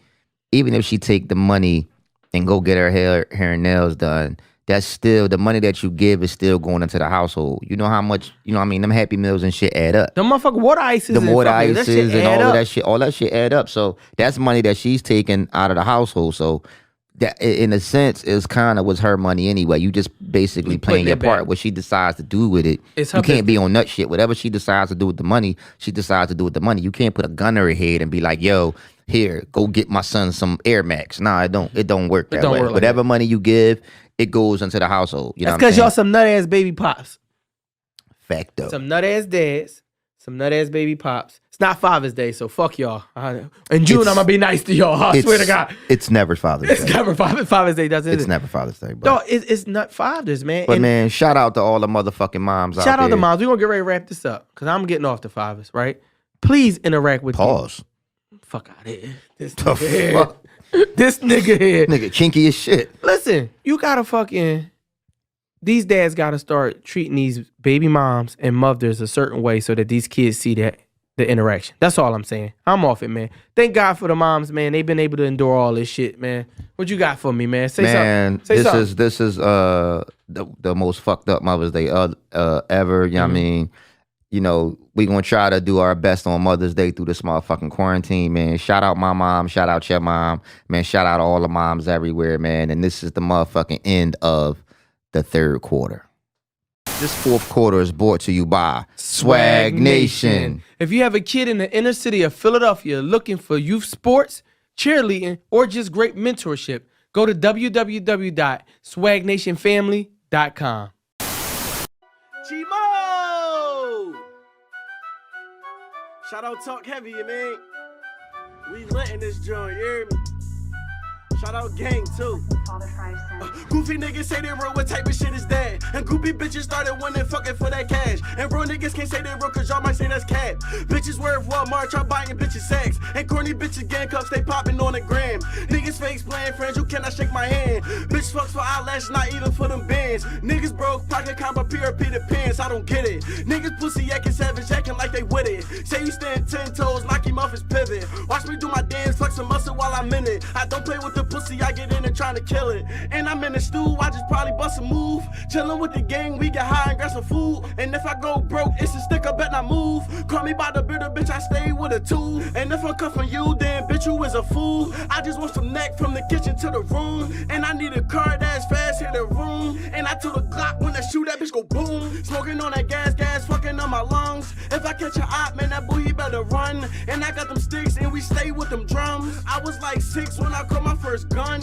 A: even if she take the money and go get her hair and nails done, that's still the money that you give is still going into the household. You know how much, what I mean, them Happy Meals and shit add up.
D: The motherfucking water ices.
A: The water
D: and
A: ices and all that shit add up. So that's money that she's taking out of the household. So that in a sense is kind of was her money anyway. You just basically playing your part. What she decides to do with it. You can't be on nut shit. Whatever she decides to do with the money, she decides to do with the money. You can't put a gun to her head and be like, yo, here, go get my son some Air Max. Nah, it don't work that way. Whatever money you give, it goes into the household. You know what I'm saying?
D: That's because y'all some nut ass baby pops.
A: Facto.
D: Some nut ass dads, some nut ass baby pops. It's not Father's Day, so fuck y'all. In June, I'm gonna be nice to y'all. I swear to God.
A: It's never Father's Day.
D: It's never Father's Day, doesn't it?
A: It's never Father's Day. Bro.
D: No, it's not fathers, man.
A: But man, shout out to all the motherfucking moms out there.
D: Shout out to moms. We're gonna get ready to wrap this up because I'm getting off the fathers, right? Please interact with
A: Pause.
D: Fuck out of here. This nigga here. This nigga here.
A: Nigga kinky as shit.
D: Listen, you gotta fucking... These dads gotta start treating these baby moms and mothers a certain way so that these kids see that the interaction. That's all I'm saying. I'm off it, man. Thank God for the moms, man. They've been able to endure all this shit, man. What you got for me, man? Say something.
A: This is the most fucked up Mother's Day ever. You know what I mean? You know, we gonna try to do our best on Mother's Day through this motherfucking quarantine, man. Shout out my mom, shout out your mom, man. Shout out all the moms everywhere, man. And this is the motherfucking end of the third quarter. This fourth quarter is brought to you by Swag Nation.
D: If you have a kid in the inner city of Philadelphia looking for youth sports, cheerleading, or just great mentorship, go to www.swagnationfamily.com.
F: Chimo! Shout out Talk Heavy, man. We lit in this joint, you hear me? Shout out Gang, too. Goofy niggas say they real, what type of shit is that? And goofy bitches started winning fucking for that cash. And bro niggas can't say they real cause y'all might say that's cat. Bitches worth Walmart, y'all buying bitches sex. And corny bitches gang cuffs, they popping on the gram. Niggas fakes playing friends, you cannot shake my hand. Bitch fucks for eyelashes, not even for them bands. Niggas broke, pocket combo, PRP the pants, I don't get it. Niggas pussy acting savage, acting like they with it. Say you stand 10 toes, knock him off his pivot. Watch me do my dance, flex some muscle while I'm in it. I don't play with the pussy, I get in and trying to kill it. And I'm in the stew, I just probably bust a move. Chillin' with the gang, we get high and grab some food. And if I go broke, it's a stick, I bet not move. Call me by the bitter, bitch, I stay with a tool. And if I'm cuffing you, then bitch, you is a fool. I just want some neck from the kitchen to the room. And I need a car that's fast, hit the room. And I told a Glock when I shoot, that bitch go boom. Smoking on that gas, fucking on my lungs. If I catch a op, man, that boy, he better run. And I got them sticks, and we stay with them drums. I was like 6 when I caught my first gun.